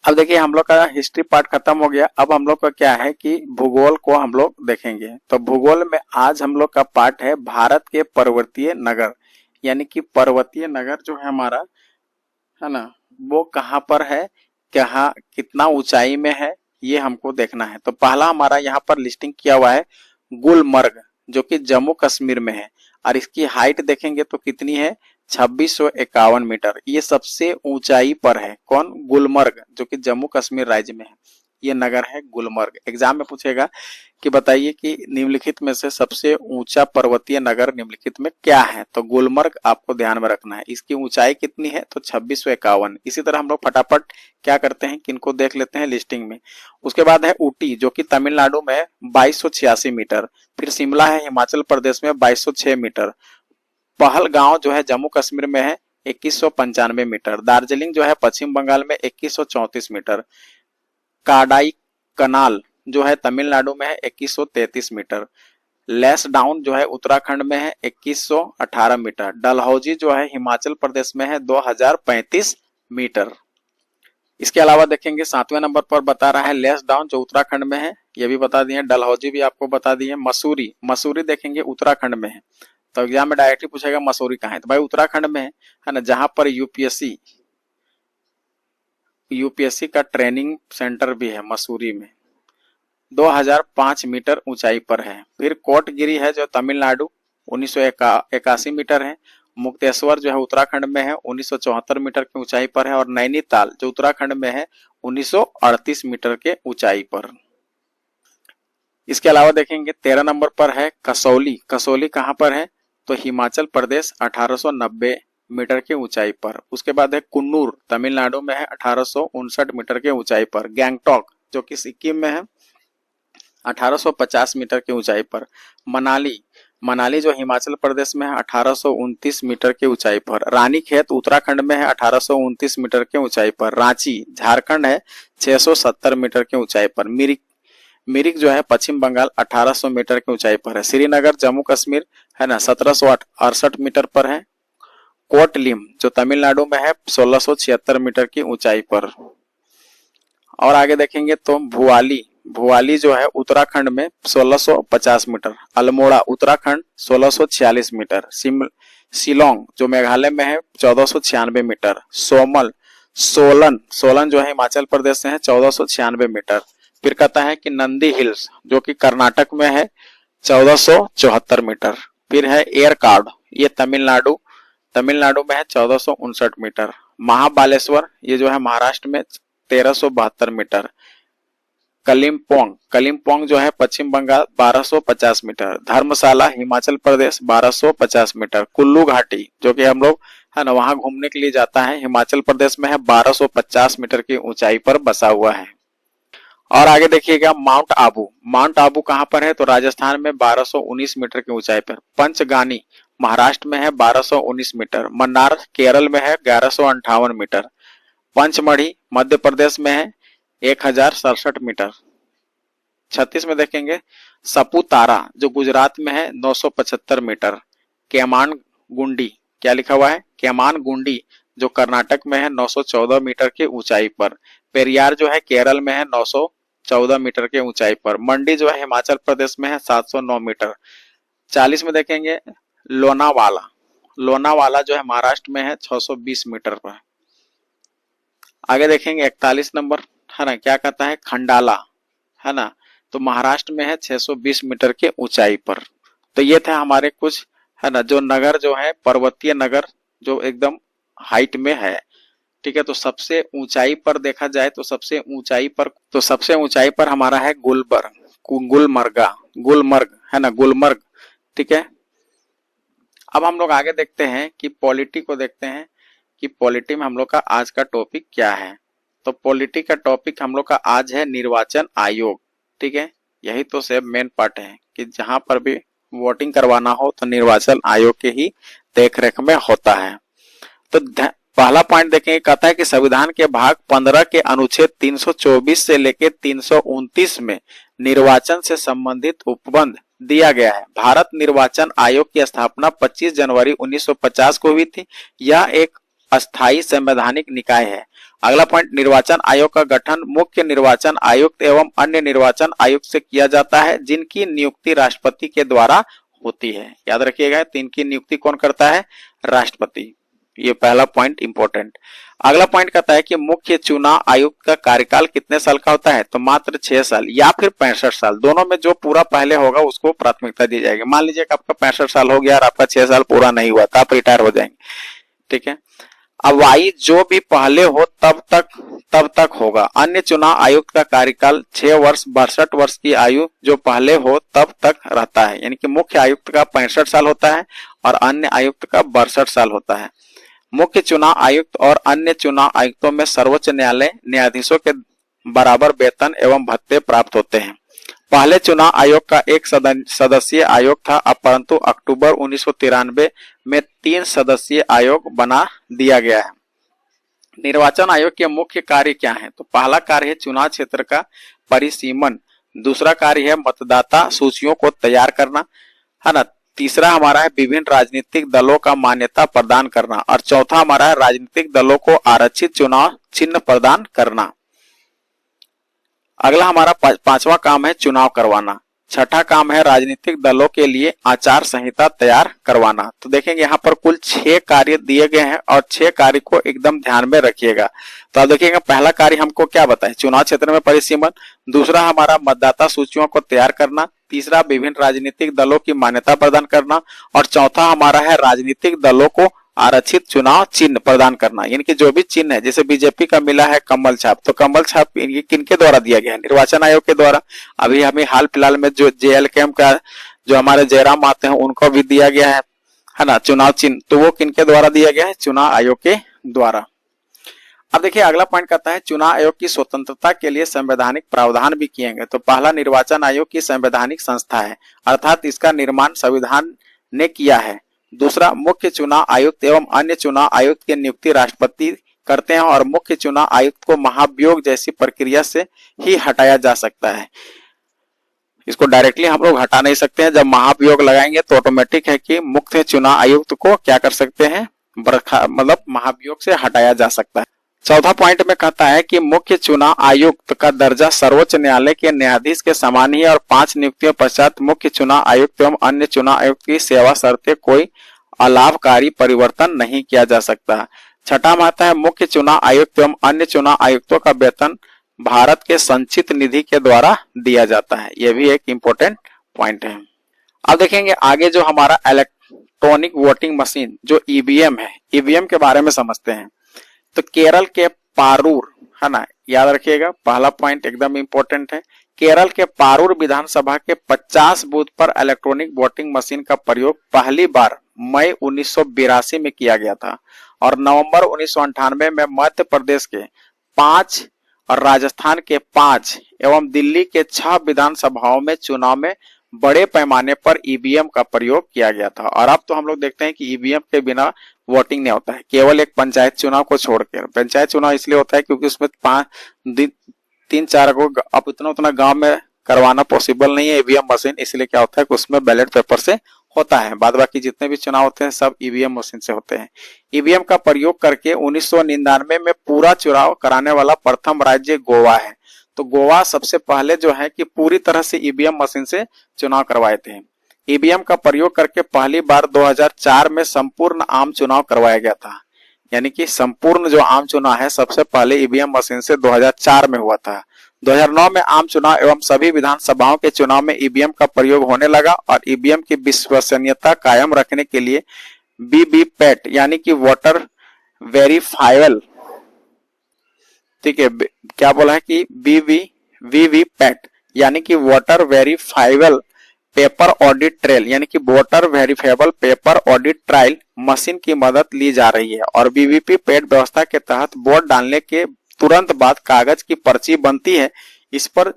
अब देखिए हम लोग का हिस्ट्री पार्ट खत्म हो गया। अब हम लोग का क्या है कि भूगोल को हम लोग देखेंगे। तो भूगोल में आज हम लोग का पार्ट है भारत के पर्वतीय नगर, यानी कि पर्वतीय नगर जो है हमारा है ना, वो कहाँ पर है, कहाँ कितना ऊंचाई में है, ये हमको देखना है। तो पहला हमारा यहाँ पर लिस्टिंग किया हुआ है गुलमर्ग, जो कि जम्मू कश्मीर में है और इसकी हाइट देखेंगे तो कितनी है, 2651 मीटर। ये सबसे ऊंचाई पर है। कौन, गुलमर्ग, जो कि जम्मू कश्मीर राज्य में है। ये नगर है गुलमर्ग। एग्जाम में पूछेगा कि बताइए कि निम्नलिखित में से सबसे ऊंचा पर्वतीय नगर निम्नलिखित में क्या है, तो गुलमर्ग आपको ध्यान में रखना है। इसकी ऊंचाई कितनी है, तो 2651। इसी तरह हम लोग फटाफट क्या करते हैं कि इनको देख लेते हैं लिस्टिंग में। उसके बाद है ऊटी जो कि तमिलनाडु में 2286 मीटर। फिर शिमला है हिमाचल प्रदेश में 2206 मीटर। पहलगांव जो है जम्मू कश्मीर में है 2195 मीटर। दार्जिलिंग जो है पश्चिम बंगाल में 2134 मीटर। काडाई कनाल जो है तमिलनाडु में है 2133 मीटर। लेस डाउन जो है उत्तराखंड में है 2118 मीटर। डलहौजी जो है हिमाचल प्रदेश में है 2035 मीटर। इसके अलावा देखेंगे 7वें नंबर पर बता रहा है लेस डाउन जो उत्तराखंड में है, ये भी बता दिए। डलहौजी भी आपको बता दिए। मसूरी, मसूरी देखेंगे उत्तराखंड में है, तो एग्जाम में डायरेक्टली पूछेगा मसूरी कहाँ है, तो भाई उत्तराखंड में है ना, जहां पर यूपीएससी का ट्रेनिंग सेंटर भी है मसूरी में। 2005 मीटर ऊंचाई पर है। फिर कोटगिरी है जो तमिलनाडु 1981 मीटर है। मुक्तेश्वर जो है उत्तराखंड में है 1974 मीटर की ऊंचाई पर है। और नैनीताल जो उत्तराखंड में है 1938 मीटर के ऊंचाई पर। इसके अलावा देखेंगे 13 नंबर पर है कसौली। कसौली कहां पर है, तो हिमाचल प्रदेश 1890 मीटर की ऊंचाई पर। उसके बाद है कुन्नूर तमिलनाडु में है 1859 मीटर के ऊंचाई पर। गैंगटॉक जो कि सिक्किम में है 1850 मीटर की ऊंचाई पर। मनाली, मनाली जो हिमाचल प्रदेश में है 1829 मीटर की ऊंचाई पर। रानीखेत उत्तराखंड में है 1829 मीटर की ऊंचाई पर। रांची झारखंड है 670 मीटर की ऊंचाई पर। मिरिक जो है पश्चिम बंगाल 1800 मीटर की ऊंचाई पर है। श्रीनगर जम्मू कश्मीर है ना 1768 मीटर पर है। कोटलिम जो तमिलनाडु में है 1676 मीटर की ऊंचाई पर। और आगे देखेंगे तो भुआली जो है उत्तराखंड में 1650 मीटर। अल्मोड़ा उत्तराखंड 1646 मीटर। शिलोंग जो मेघालय में है 1496 मीटर। सोलन जो है हिमाचल प्रदेश में है 1496 मीटर। फिर कहता है कि नंदी हिल्स जो कि कर्नाटक में है 1474 मीटर। फिर है एयरकार्ड, ये तमिलनाडु में है 1459 मीटर। महाबालेश्वर ये जो है महाराष्ट्र में 1372 मीटर। कलिम्पोंग जो है पश्चिम बंगाल 1250 मीटर। धर्मशाला हिमाचल प्रदेश 1250 मीटर। कुल्लू घाटी जो कि हम लोग है ना वहां घूमने के लिए जाता है हिमाचल प्रदेश में है 1250 मीटर की ऊंचाई पर बसा हुआ है। और आगे देखिएगा माउंट आबू कहां पर है, तो राजस्थान में 1219 मीटर की ऊंचाई पर। पंचगानी महाराष्ट्र में है 1219 मीटर। मन्नार केरल में है 1158 मीटर। पंचमढ़ी मध्य प्रदेश में है 1067 मीटर। 36 में देखेंगे सपुतारा जो गुजरात में है 975 मीटर। केमानगुंडी, क्या लिखा हुआ है, केमानगुंडी जो कर्नाटक में है 914 मीटर की ऊंचाई पर। पेरियार जो है केरल में है 914 मीटर के ऊंचाई पर। मंडी जो है हिमाचल प्रदेश में है 709 मीटर। 40 में देखेंगे लोनावाला जो है महाराष्ट्र में है 620 मीटर पर। आगे देखेंगे 41 नंबर है ना, क्या कहता है, खंडाला है ना, तो महाराष्ट्र में है 620 मीटर के ऊंचाई पर। तो ये थे हमारे कुछ है ना जो नगर जो है पर्वतीय नगर जो एकदम हाइट में है। ठीक है, तो सबसे ऊंचाई पर देखा जाए तो सबसे ऊंचाई पर हमारा है गुलमर्ग है ना, गुलमर्ग। ठीक है, अब हम लोग आगे देखते हैं कि पॉलिटी को देखते हैं कि पॉलिटी में हम लोग का आज का टॉपिक क्या है। तो पॉलिटी का टॉपिक हम लोग का आज है निर्वाचन आयोग। ठीक है, यही तो सब मेन पार्ट है कि जहां पर भी वोटिंग करवाना हो तो निर्वाचन आयोग के ही देखरेख में होता है। तो पहला पॉइंट देखेंगे, कहता है कि संविधान के भाग 15 के अनुच्छेद 324 से लेकर 329 में निर्वाचन से संबंधित उपबंध दिया गया है। भारत निर्वाचन आयोग की स्थापना 25 जनवरी 1950 को हुई थी। यह एक अस्थायी संवैधानिक निकाय है। अगला पॉइंट, निर्वाचन आयोग का गठन मुख्य निर्वाचन आयुक्त एवं अन्य निर्वाचन आयुक्त से किया जाता है जिनकी नियुक्ति राष्ट्रपति के द्वारा होती है। याद रखिएगा, इनकी नियुक्ति कौन करता है, राष्ट्रपति। ये पहला पॉइंट इंपॉर्टेंट। अगला पॉइंट कहता है कि मुख्य चुनाव आयुक्त का कार्यकाल कितने साल का होता है, तो मात्र 6 साल या फिर 65 साल, दोनों में जो पूरा पहले होगा उसको प्राथमिकता दी जाएगी। मान लीजिए कि आपका 65 साल हो गया और आपका 6 साल पूरा नहीं हुआ तो आप रिटायर हो जाएंगे। ठीक है, अवाई जो भी पहले हो तब तक होगा। अन्य चुनाव आयुक्त का कार्यकाल 6 वर्ष 62 वर्ष की आयु जो पहले हो तब तक रहता है। यानी कि मुख्य आयुक्त का 65 साल होता है और अन्य आयुक्त का 62 साल होता है। मुख्य चुनाव आयुक्त और अन्य चुनाव आयुक्तों में सर्वोच्च न्यायालय न्यायाधीशों के बराबर वेतन एवं भत्ते प्राप्त होते हैं। पहले चुनाव आयोग का एक सदस्यीय आयोग था, अब परंतु अक्टूबर 1993 में 3 सदस्यीय आयोग बना दिया गया है। निर्वाचन आयोग के मुख्य कार्य क्या है? तो पहला कार्य है चुनाव क्षेत्र का परिसीमन, दूसरा कार्य है मतदाता सूचियों को तैयार करना, है ना, तीसरा हमारा है विभिन्न राजनीतिक दलों का मान्यता प्रदान करना और चौथा हमारा है राजनीतिक दलों को आरक्षित चुनाव चिन्ह प्रदान करना। अगला हमारा पांचवा काम है चुनाव करवाना। छठा काम है राजनीतिक दलों के लिए आचार संहिता तैयार करवाना। तो देखेंगे यहाँ पर कुल 6 कार्य दिए गए हैं और 6 कार्य को एकदम ध्यान में रखिएगा। तो आप देखिएगा पहला कार्य हमको क्या बताए? चुनाव क्षेत्र में परिसीमन, दूसरा हमारा मतदाता सूचियों को तैयार करना, तीसरा विभिन्न राजनीतिक दलों की मान्यता प्रदान करना और चौथा हमारा है राजनीतिक दलों को आरक्षित चुनाव चिन्ह प्रदान करना। यानी कि जो भी चिन्ह है, जैसे बीजेपी का मिला है कमल छाप, तो कमल छाप किनके द्वारा दिया गया है? निर्वाचन आयोग के द्वारा। अभी हमें हाल फिलहाल में जो JLKM का जो हमारे जयराम आते हैं उनको भी दिया गया है ना, चुनाव चिन्ह, तो वो किनके द्वारा दिया गया है? चुनाव आयोग के द्वारा। अब देखिए अगला पॉइंट कहता है चुनाव आयोग की स्वतंत्रता के लिए संवैधानिक प्रावधान भी किए गए। तो पहला, निर्वाचन आयोग की संवैधानिक संस्था है, अर्थात इसका निर्माण संविधान ने किया है। दूसरा, मुख्य चुनाव आयुक्त एवं अन्य चुनाव आयुक्त की नियुक्ति राष्ट्रपति करते हैं और मुख्य चुनाव आयुक्त को महाभियोग जैसी प्रक्रिया से ही हटाया जा सकता है। इसको डायरेक्टली हम लोग हटा नहीं सकते हैं। जब महाभियोग लगाएंगे तो ऑटोमेटिक है कि मुख्य चुनाव आयुक्त को क्या कर सकते हैं? मतलब महाभियोग से हटाया जा सकता है। चौथा पॉइंट में कहता है कि मुख्य चुनाव आयुक्त का दर्जा सर्वोच्च न्यायालय के न्यायाधीश के समान ही है और 5 नियुक्तियों पश्चात मुख्य चुनाव आयुक्त एवं अन्य चुनाव आयुक्त की सेवा शर्तें कोई अलाभकारी परिवर्तन नहीं किया जा सकता। छठा माता है मुख्य चुनाव आयुक्त एवं अन्य चुनाव आयुक्तों का वेतन भारत के संचित निधि के द्वारा दिया जाता है। यह भी एक इंपॉर्टेंट पॉइंट है। अब देखेंगे आगे जो हमारा इलेक्ट्रॉनिक वोटिंग मशीन जो ईवीएम है, ईवीएम के बारे में समझते हैं। तो केरल के पारूर, है ना, याद रखिएगा पहला पॉइंट एकदम इंपॉर्टेंट है। केरल के पारूर विधानसभा के 50 बूथ पर इलेक्ट्रॉनिक वोटिंग मशीन का प्रयोग पहली बार मई 1982 में किया गया था और नवंबर 1998 में मध्य प्रदेश के 5 और राजस्थान के 5 एवं दिल्ली के 6 विधानसभाओं में चुनाव में बड़े पैमाने पर ईवीएम का प्रयोग किया गया था। और अब तो हम लोग देखते हैं कि ईवीएम के बिना वोटिंग नहीं होता है, केवल एक पंचायत चुनाव को छोड़कर। पंचायत चुनाव इसलिए होता है क्योंकि उसमें 3-4 को अब उतना गांव में करवाना पॉसिबल नहीं है ईवीएम मशीन, इसलिए क्या होता है कि उसमें बैलेट पेपर से होता है। बाद बाकी जितने भी चुनाव होते हैं सब ईवीएम मशीन से होते हैं। ईवीएम का प्रयोग करके 1999 में पूरा चुनाव कराने वाला प्रथम राज्य गोवा है। तो गोवा सबसे पहले जो है कि पूरी तरह से ईवीएम मशीन से चुनाव करवाए थे। ईवीएम का प्रयोग करके पहली बार 2004 में संपूर्ण आम चुनाव करवाया गया था। यानी कि संपूर्ण जो आम चुनाव है सबसे पहले ईवीएम मशीन से 2004 में हुआ था। 2009 में आम चुनाव एवं सभी विधानसभाओं के चुनाव में ईवीएम का प्रयोग होने लगा और ईवीएम की विश्वसनीयता कायम रखने के लिए वीवीपैट यानी कि वोटर वेरीफाइबल, ठीक है, क्या बोला है कि वीवीपैट यानी कि voter verifiable paper audit trial यानी कि voter verifiable paper audit trial machine की मदद ली जा रही है और वीवीपैट व्यवस्था के तहत वोट डालने के तुरंत बाद कागज की पर्ची बनती है। इस पर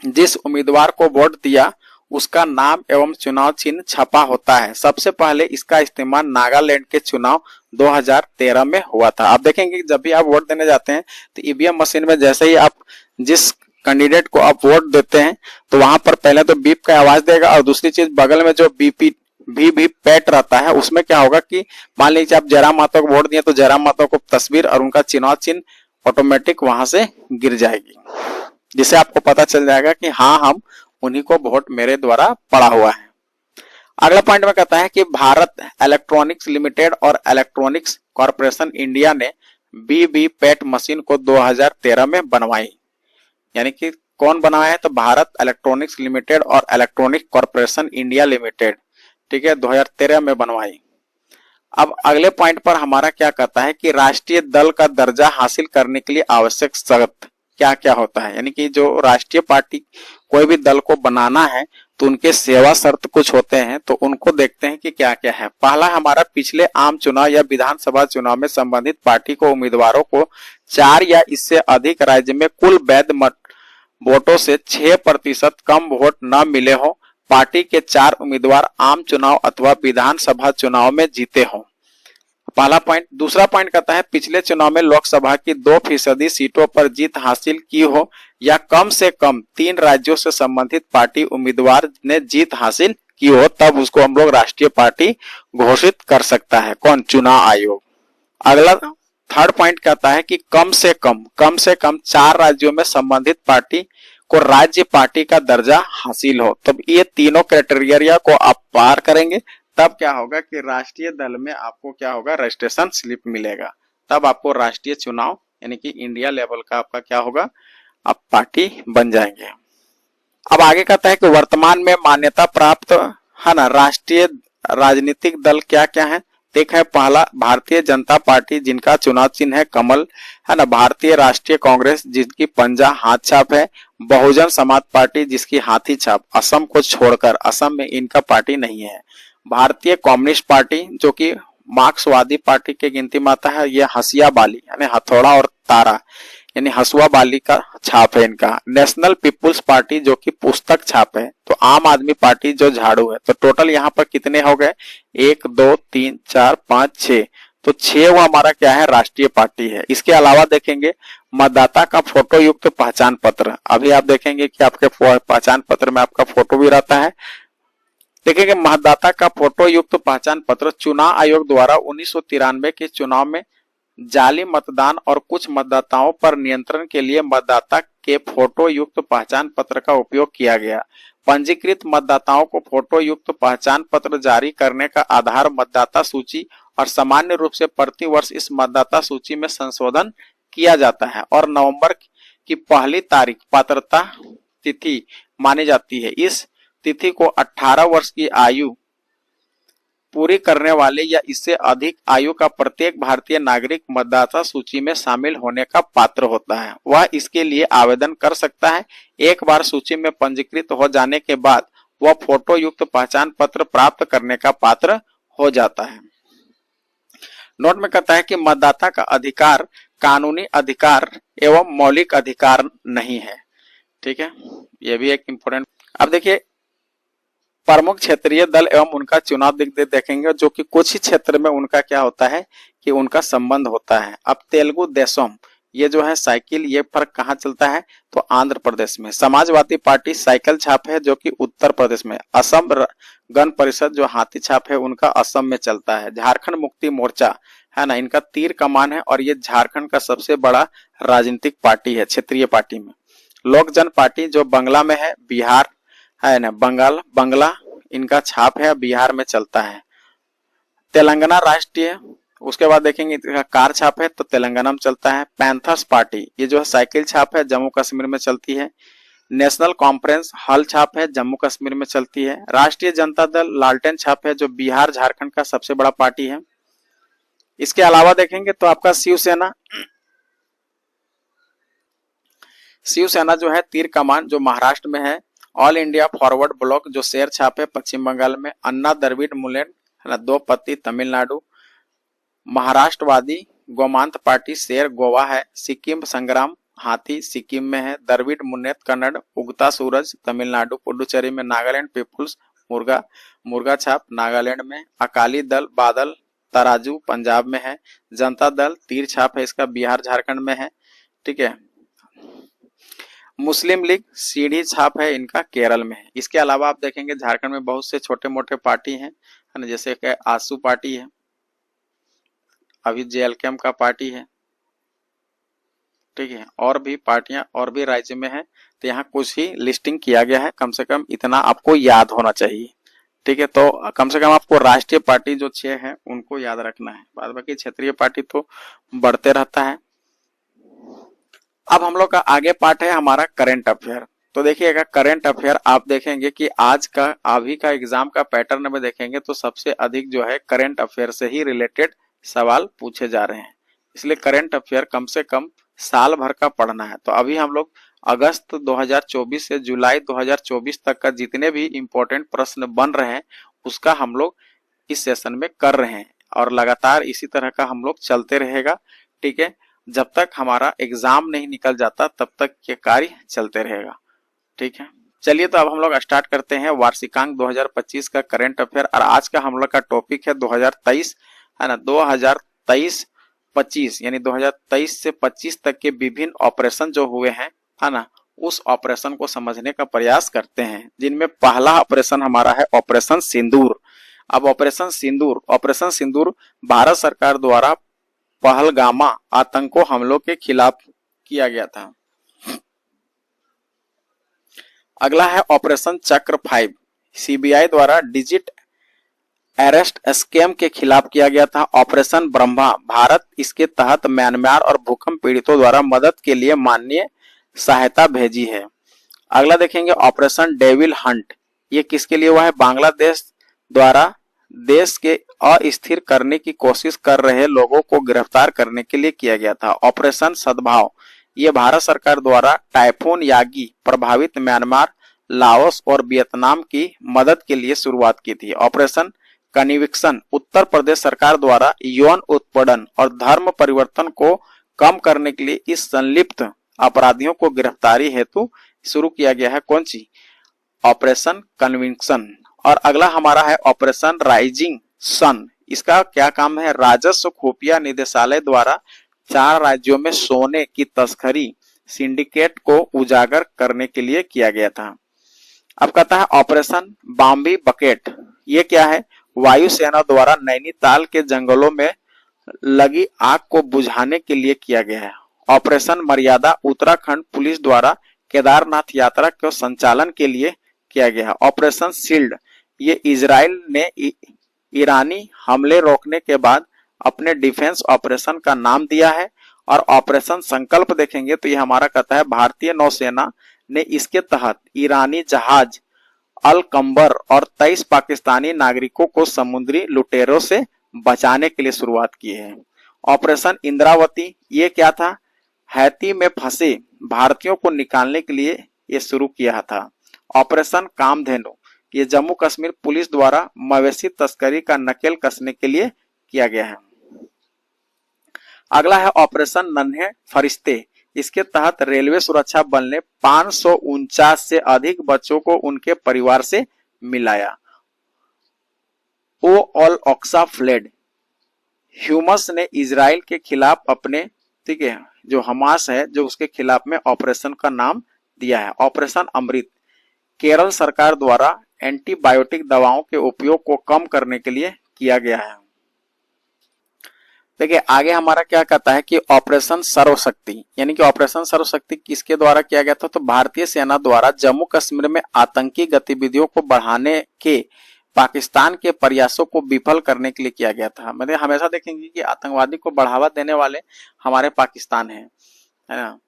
जिस उम्मीदवार को वोट दिया उसका नाम एवं चुनाव चिन्ह छपा होता है। सबसे पहले इसका इस्तेमाल नागालैंड के चुनाव 2013 में हुआ था। आप देखेंगे जब भी आप वोट देने जाते हैं तो ईवीएम मशीन में जैसे ही आप जिस कैंडिडेट को आप वोट देते हैं तो वहां पर पहले तो बीप का आवाज देगा और दूसरी चीज बगल में जो वीवीपैट रहता है उसमें क्या होगा कि मान लीजिए आप जयराम महतो को वोट दिए तो जयराम महतो को तस्वीर और उनका चुनाव चिन्ह ऑटोमेटिक वहां से गिर जाएगी, जिससे आपको पता चल जाएगा कि हाँ हम उन्हीं को वोट मेरे द्वारा पड़ा हुआ है। अगला पॉइंट में कहता है कि भारत इलेक्ट्रॉनिक्स लिमिटेड और इलेक्ट्रॉनिक्स कॉर्पोरेशन इंडिया ने वीवीपैट मशीन को 2013 में बनवाई। यानी कि कौन बनाया है? तो भारत इलेक्ट्रॉनिक्स लिमिटेड और इलेक्ट्रॉनिक कॉर्पोरेशन इंडिया लिमिटेड, ठीक है, 2013 में बनवाई। अब अगले पॉइंट पर हमारा क्या कहता है कि राष्ट्रीय दल का दर्जा हासिल करने के लिए आवश्यक शर्त क्या क्या होता है, यानी कि जो राष्ट्रीय पार्टी कोई भी दल को बनाना है तो उनके सेवा शर्त कुछ होते हैं, तो उनको देखते हैं कि क्या क्या है। पहला हमारा पिछले आम चुनाव या विधानसभा चुनाव में संबंधित पार्टी को उम्मीदवारों को 4 या इससे अधिक राज्य में कुल वैध मत वोटों से 6% कम वोट न मिले हो, पार्टी के 4 उम्मीदवार आम चुनाव अथवा विधानसभा चुनाव में जीते हों। पहला पॉइंट। दूसरा पॉइंट कहता है पिछले चुनाव में लोकसभा की 2% सीटों पर जीत हासिल की हो या कम से कम 3 राज्यों से संबंधित पार्टी उम्मीदवार ने जीत हासिल की हो, तब उसको हम लोग राष्ट्रीय पार्टी घोषित कर सकता है कौन, चुनाव आयोग। अगला थर्ड पॉइंट कहता है कि कम से कम 4 राज्यों में संबंधित पार्टी को राज्य पार्टी का दर्जा हासिल हो। तब ये तीनों क्राइटेरिया को आप पार करेंगे तब क्या होगा कि राष्ट्रीय दल में आपको क्या होगा, रजिस्ट्रेशन स्लिप मिलेगा, तब आपको राष्ट्रीय चुनाव यानी कि इंडिया लेवल का आपका क्या होगा, आप पार्टी बन जाएंगे। अब आगे कहता है कि वर्तमान में मान्यता प्राप्त है ना राष्ट्रीय राजनीतिक दल क्या क्या है। एक है पहला भारतीय जनता पार्टी जिनका चुनाव चिन्ह है कमल, है ना। भारतीय राष्ट्रीय कांग्रेस जिसकी पंजा हाथ छाप है। बहुजन समाज पार्टी जिसकी हाथी छाप, असम को छोड़कर, असम में इनका पार्टी नहीं है। भारतीय कम्युनिस्ट पार्टी जो कि मार्क्सवादी पार्टी के गिनती में आता है, यह हसिया बाली यानी हथौड़ा और तारा यानी हसुआ बाली का छाप है इनका। नेशनल पीपुल्स पार्टी जो कि पुस्तक छाप है। तो आम आदमी पार्टी जो झाड़ू है। तो टोटल यहाँ पर कितने हो गए, 1 2 3 4 5 6, तो 6 वो हमारा क्या है, राष्ट्रीय पार्टी है। इसके अलावा देखेंगे मतदाता का फोटो युक्त पहचान पत्र। अभी आप देखेंगे कि आपके पहचान पत्र में आपका फोटो भी रहता है। देखेंगे मतदाता का फोटो युक्त पहचान पत्र चुनाव आयोग द्वारा 1993 के चुनाव में जाली मतदान और कुछ मतदाताओं पर नियंत्रण के लिए मतदाता के फोटो युक्त पहचान पत्र का उपयोग किया गया। पंजीकृत मतदाताओं को फोटो युक्त पहचान पत्र जारी करने का आधार मतदाता सूची और सामान्य रूप से प्रति वर्ष इस मतदाता सूची में संशोधन किया जाता है और नवंबर की पहली तारीख पात्रता तिथि मानी जाती है। इस तिथि को 18 वर्ष की आयु पूरी करने वाले या इससे अधिक आयु का प्रत्येक भारतीय नागरिक मतदाता सूची में शामिल होने का पात्र होता है। वह इसके लिए आवेदन कर सकता है। एक बार सूची में पंजीकृत हो जाने के बाद वह फोटो युक्त पहचान पत्र प्राप्त करने का पात्र हो जाता है। नोट में कहता है कि मतदाता का अधिकार कानूनी अधिकार एवं मौलिक अधिकार नहीं है। ठीक है, यह भी एक इम्पोर्टेंट। अब देखिए प्रमुख क्षेत्रीय दल एवं उनका चुनाव देखेंगे जो कि कुछ ही क्षेत्र में उनका क्या होता है कि उनका संबंध होता है। अब तेलुगु देशम ये जो है साइकिल, ये फर्क कहाँ चलता है तो आंध्र प्रदेश में। समाजवादी पार्टी साइकिल छाप है जो कि उत्तर प्रदेश में। असम गण परिषद जो हाथी छाप है उनका असम में चलता है। झारखंड मुक्ति मोर्चा है ना, इनका तीर कमान है और ये झारखंड का सबसे बड़ा राजनीतिक पार्टी है क्षेत्रीय पार्टी में। लोक जन पार्टी जो बंगला में है, बिहार है ना, बंगला इनका छाप है, बिहार में चलता है। तेलंगाना राष्ट्रीय, उसके बाद देखेंगे कार छाप है तो तेलंगाना में चलता है। पैंथर्स पार्टी ये जो है साइकिल छाप है, जम्मू कश्मीर में चलती है। नेशनल कॉन्फ्रेंस हल छाप है, जम्मू कश्मीर में चलती है। राष्ट्रीय जनता दल लालटेन छाप है जो बिहार झारखंड का सबसे बड़ा पार्टी है। इसके अलावा देखेंगे तो आपका शिवसेना जो है तीर कमान जो महाराष्ट्र में है। ऑल इंडिया फॉरवर्ड ब्लॉक जो शेर छाप है पश्चिम बंगाल में। अन्ना द्रविड़ मूवमेंट है ना, 2 पत्ती तमिलनाडु। महाराष्ट्रवादी गोमांत पार्टी शेर गोवा है। सिक्किम संग्राम हाथी सिक्किम में है। द्रविड़ मुन्नेत्र कन्नड़। उगता सूरज तमिलनाडु। पुडुचेरी में नागालैंड पीपुल्स मुर्गा छाप नागालैंड में। अकाली दल बादल तराजू पंजाब में है। जनता दल तीर छाप है इसका बिहार झारखंड में है। ठीक है, मुस्लिम लीग सीढ़ी छाप है इनका केरल में है। इसके अलावा आप देखेंगे झारखंड में बहुत से छोटे मोटे पार्टी हैं, है ना, जैसे कि आसू पार्टी है, अभी जेएलकेएम का पार्टी है। ठीक है, और भी पार्टियां और भी राज्य में है। तो यहाँ कुछ ही लिस्टिंग किया गया है, कम से कम इतना आपको याद होना चाहिए। ठीक है, तो कम से कम आपको राष्ट्रीय पार्टी जो 6 है उनको याद रखना है, बाद बाकी क्षेत्रीय पार्टी तो बढ़ते रहता है। अब हम लोग का आगे पार्ट है हमारा करंट अफेयर। तो देखिएगा करंट अफेयर आप देखेंगे कि आज का अभी का एग्जाम का पैटर्न में देखेंगे तो सबसे अधिक जो है करंट अफेयर से ही रिलेटेड सवाल पूछे जा रहे हैं, इसलिए करंट अफेयर कम से कम साल भर का पढ़ना है। तो अभी हम लोग अगस्त 2024 से जुलाई 2024 तक का जितने भी इम्पोर्टेंट प्रश्न बन रहे हैं उसका हम लोग इस सेशन में कर रहे हैं और लगातार इसी तरह का हम लोग चलते रहेगा, ठीक है। जब तक हमारा एग्जाम नहीं निकल जाता तब तक ये कार्य चलते रहेगा, ठीक है। चलिए तो अब हम लोग स्टार्ट करते हैं वार्षिकांक 2025 का करंट अफेयर और आज का हम लोग का टॉपिक है 2023 है ना, 2023-25 यानी 2023 से 25 तक के विभिन्न ऑपरेशन जो हुए हैं है ना, उस ऑपरेशन को समझने का प्रयास करते हैं, जिनमें पहला ऑपरेशन हमारा है ऑपरेशन सिंदूर। अब ऑपरेशन सिंदूर भारत सरकार द्वारा पहलगामा आतंको हमलों के खिलाफ किया गया था। अगला है ऑपरेशन चक्र 5, सीबीआई द्वारा डिजिट अरेस्ट स्कैम के खिलाफ किया गया था। ऑपरेशन ब्रह्मा, भारत इसके तहत म्यांमार और भूकंप पीड़ितों द्वारा मदद के लिए माननीय सहायता भेजी है। अगला देखेंगे ऑपरेशन डेविल हंट, ये किसके लिए हुआ है? बांग्लादेश द्वारा देश के अस्थिर करने की कोशिश कर रहे लोगों को गिरफ्तार करने के लिए किया गया था। ऑपरेशन सद्भाव, ये भारत सरकार द्वारा टाइफून यागी प्रभावित म्यांमार, लाओस और वियतनाम की मदद के लिए शुरुआत की थी। ऑपरेशन कन्विक्शन, उत्तर प्रदेश सरकार द्वारा यौन उत्पीड़न और धर्म परिवर्तन को कम करने के लिए इस संलिप्त अपराधियों को गिरफ्तारी हेतु शुरू किया गया है। कौन सी? Operation conviction. और अगला हमारा है ऑपरेशन राइजिंग सन, इसका क्या काम है? राजस्व खुफिया निदेशालय द्वारा 4 राज्यों में सोने की तस्करी सिंडिकेट को उजागर करने के लिए किया गया था। अब कहता है ऑपरेशन बॉम्बे बकेट, ये क्या है? वायुसेना द्वारा नैनीताल के जंगलों में लगी आग को बुझाने के लिए किया गया है। ऑपरेशन मर्यादा, उत्तराखंड पुलिस द्वारा केदारनाथ यात्रा के संचालन के लिए किया गया है। ऑपरेशन शील्ड, ये इजराइल ने ईरानी हमले रोकने के बाद अपने डिफेंस ऑपरेशन का नाम दिया है। और ऑपरेशन संकल्प देखेंगे तो ये हमारा कहता है भारतीय नौसेना ने इसके तहत ईरानी जहाज अल कंबर और 23 पाकिस्तानी नागरिकों को समुद्री लुटेरों से बचाने के लिए शुरुआत की है। ऑपरेशन इंद्रावती, ये क्या था? हैती में फंसे भारतीयों को निकालने के लिए ये शुरू किया था। ऑपरेशन कामधेनु, ये जम्मू कश्मीर पुलिस द्वारा मवेशी तस्करी का नकेल कसने के लिए किया गया है। अगला है ऑपरेशन नन्हे फरिश्ते, इसके तहत रेलवे सुरक्षा बल ने 549 से अधिक बच्चों को उनके परिवार से मिलाया। ओ ऑल ऑक्सा फ्लेड, ह्यूमस ने इजराइल के खिलाफ अपने, ठीक है, जो हमास है जो उसके खिलाफ में ऑपरेशन का नाम दिया है। ऑपरेशन अमृत, केरल सरकार द्वारा एंटीबायोटिक दवाओं के उपयोग को कम करने के लिए किया गया है। देखिए आगे हमारा क्या कहता है कि ऑपरेशन सर्वशक्ति, यानी कि ऑपरेशन सर्वशक्ति किसके द्वारा किया गया था? तो भारतीय सेना द्वारा जम्मू कश्मीर में आतंकी गतिविधियों को बढ़ाने के पाकिस्तान के प्रयासों को विफल करने के लिए किया गया था। मतलब हमेशा देखेंगे कि आतंकवादी को बढ़ावा देने वाले हमारे पाकिस्तान है ना।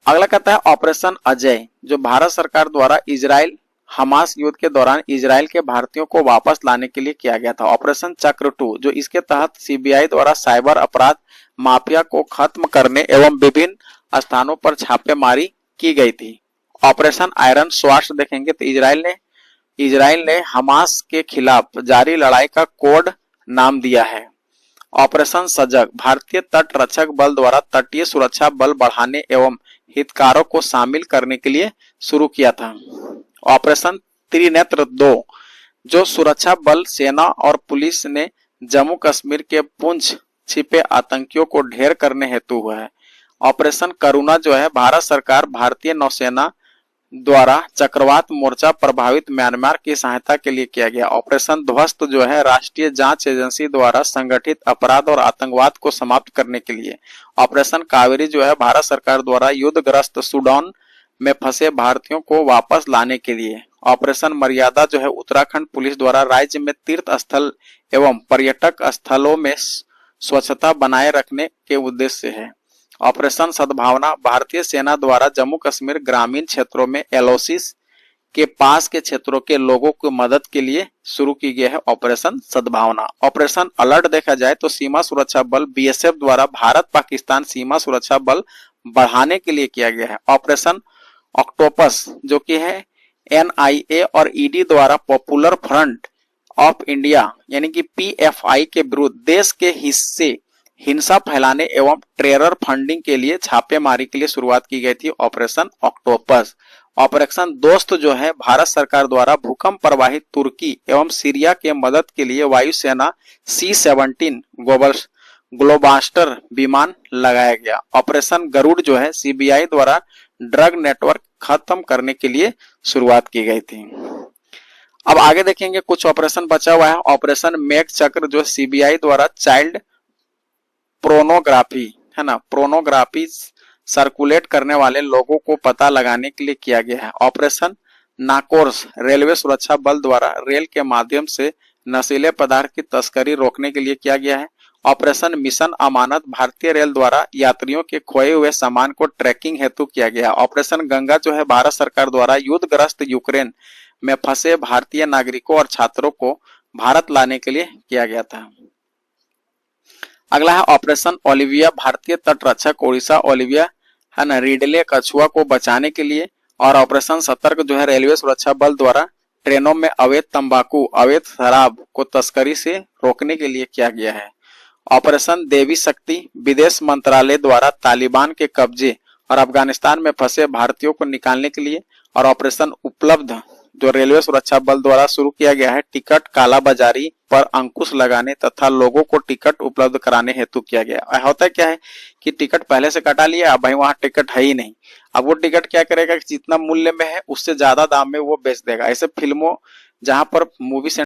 अगला कहता है ऑपरेशन अजय, जो भारत सरकार द्वारा इजराइल हमास युद्ध के दौरान इजराइल के भारतीयों को वापस लाने के लिए किया गया था। ऑपरेशन चक्र 2, जो इसके तहत सीबीआई द्वारा साइबर अपराध माफिया को खत्म करने एवं विभिन्न स्थानों पर छापेमारी की गई थी। ऑपरेशन आयरन स्वास्ट देखेंगे तो इजराइल ने हमास के खिलाफ जारी लड़ाई का कोड नाम दिया है। ऑपरेशन सजग, भारतीय तट रक्षक बल द्वारा तटीय सुरक्षा बल बढ़ाने एवं हितकारों को शामिल करने के लिए शुरू किया था। ऑपरेशन त्रिनेत्र 2, जो सुरक्षा बल, सेना और पुलिस ने जम्मू कश्मीर के पुंछ छिपे आतंकियों को ढेर करने हेतु हुआ है। ऑपरेशन करुणा जो है भारत सरकार भारतीय नौसेना द्वारा चक्रवात मोर्चा प्रभावित म्यांमार की सहायता के लिए किया गया। ऑपरेशन ध्वस्त जो है राष्ट्रीय जांच एजेंसी द्वारा संगठित अपराध और आतंकवाद को समाप्त करने के लिए। ऑपरेशन कावेरी जो है भारत सरकार द्वारा युद्धग्रस्त सूडान में फंसे भारतीयों को वापस लाने के लिए। ऑपरेशन मर्यादा जो है उत्तराखंड पुलिस द्वारा राज्य में तीर्थ स्थल एवं पर्यटक स्थलों में स्वच्छता बनाए रखने के उद्देश्य से है। ऑपरेशन सद्भावना भारतीय सेना द्वारा जम्मू कश्मीर ग्रामीण क्षेत्रों में एलओसीज के पास के क्षेत्रों के लोगों की मदद के लिए शुरू की गई है ऑपरेशन सद्भावना। ऑपरेशन अलर्ट देखा जाए तो सीमा सुरक्षा बल बीएसएफ द्वारा भारत पाकिस्तान सीमा सुरक्षा बल बढ़ाने के लिए किया गया है। ऑपरेशन ऑक्टोपस जो कि है एनआईए और ईडी द्वारा पॉपुलर फ्रंट ऑफ इंडिया यानी कि पीएफआई के विरुद्ध देश के हिस्से हिंसा फैलाने एवं टेरर फंडिंग के लिए छापेमारी के लिए शुरुआत की गई थी ऑपरेशन ऑक्टोपस। ऑपरेशन दोस्त जो है भारत सरकार द्वारा भूकंप प्रभावित तुर्की एवं सीरिया के मदद के लिए वायुसेना C-17 ग्लोबास्टर विमान लगाया गया। ऑपरेशन गरुड़ जो है सीबीआई द्वारा ड्रग नेटवर्क खत्म करने के लिए शुरुआत की गई थी। अब आगे देखेंगे कुछ ऑपरेशन बचा हुआ है। ऑपरेशन मेघ चक्र जो सीबीआई द्वारा चाइल्ड प्रोनोग्राफी है ना, प्रोनोग्राफी सर्कुलेट करने वाले लोगों को पता लगाने के लिए किया गया है। ऑपरेशन नाकोर्स रेलवे सुरक्षा बल द्वारा रेल के माध्यम से नशीले पदार्थ की तस्करी रोकने के लिए किया गया है। ऑपरेशन मिशन अमानत भारतीय रेल द्वारा यात्रियों के खोए हुए सामान को ट्रैकिंग हेतु किया गया। ऑपरेशन गंगा जो है भारत सरकार द्वारा युद्धग्रस्त यूक्रेन में फंसे भारतीय नागरिकों और छात्रों को भारत लाने के लिए किया गया था। अगला है ऑपरेशन ओलिविया भारतीय तट रक्षक ओडिशा ओलिविया है ना रिडले कछुआ को बचाने के लिए। और ऑपरेशन सतर्क जो है रेलवे सुरक्षा बल द्वारा ट्रेनों में अवैध तंबाकू अवैध शराब को तस्करी से रोकने के लिए किया गया है। ऑपरेशन देवी शक्ति विदेश मंत्रालय द्वारा तालिबान के कब्जे और अफगानिस्तान में फंसे भारतीयों को निकालने के लिए। और ऑपरेशन उपलब्ध जो रेलवे सुरक्षा बल द्वारा शुरू किया गया है टिकट कालाबाजारी पर अंकुश लगाने तथा लोगों को टिकट उपलब्ध कराने हेतु किया गया। होता क्या है कि टिकट पहले से कटा लिया, अब भाई वहां टिकट है ही नहीं, अब वो टिकट क्या करेगा कि जितना मूल्य में है उससे ज्यादा दाम में वो बेच देगा। ऐसे फिल्मों जहां पर मूवी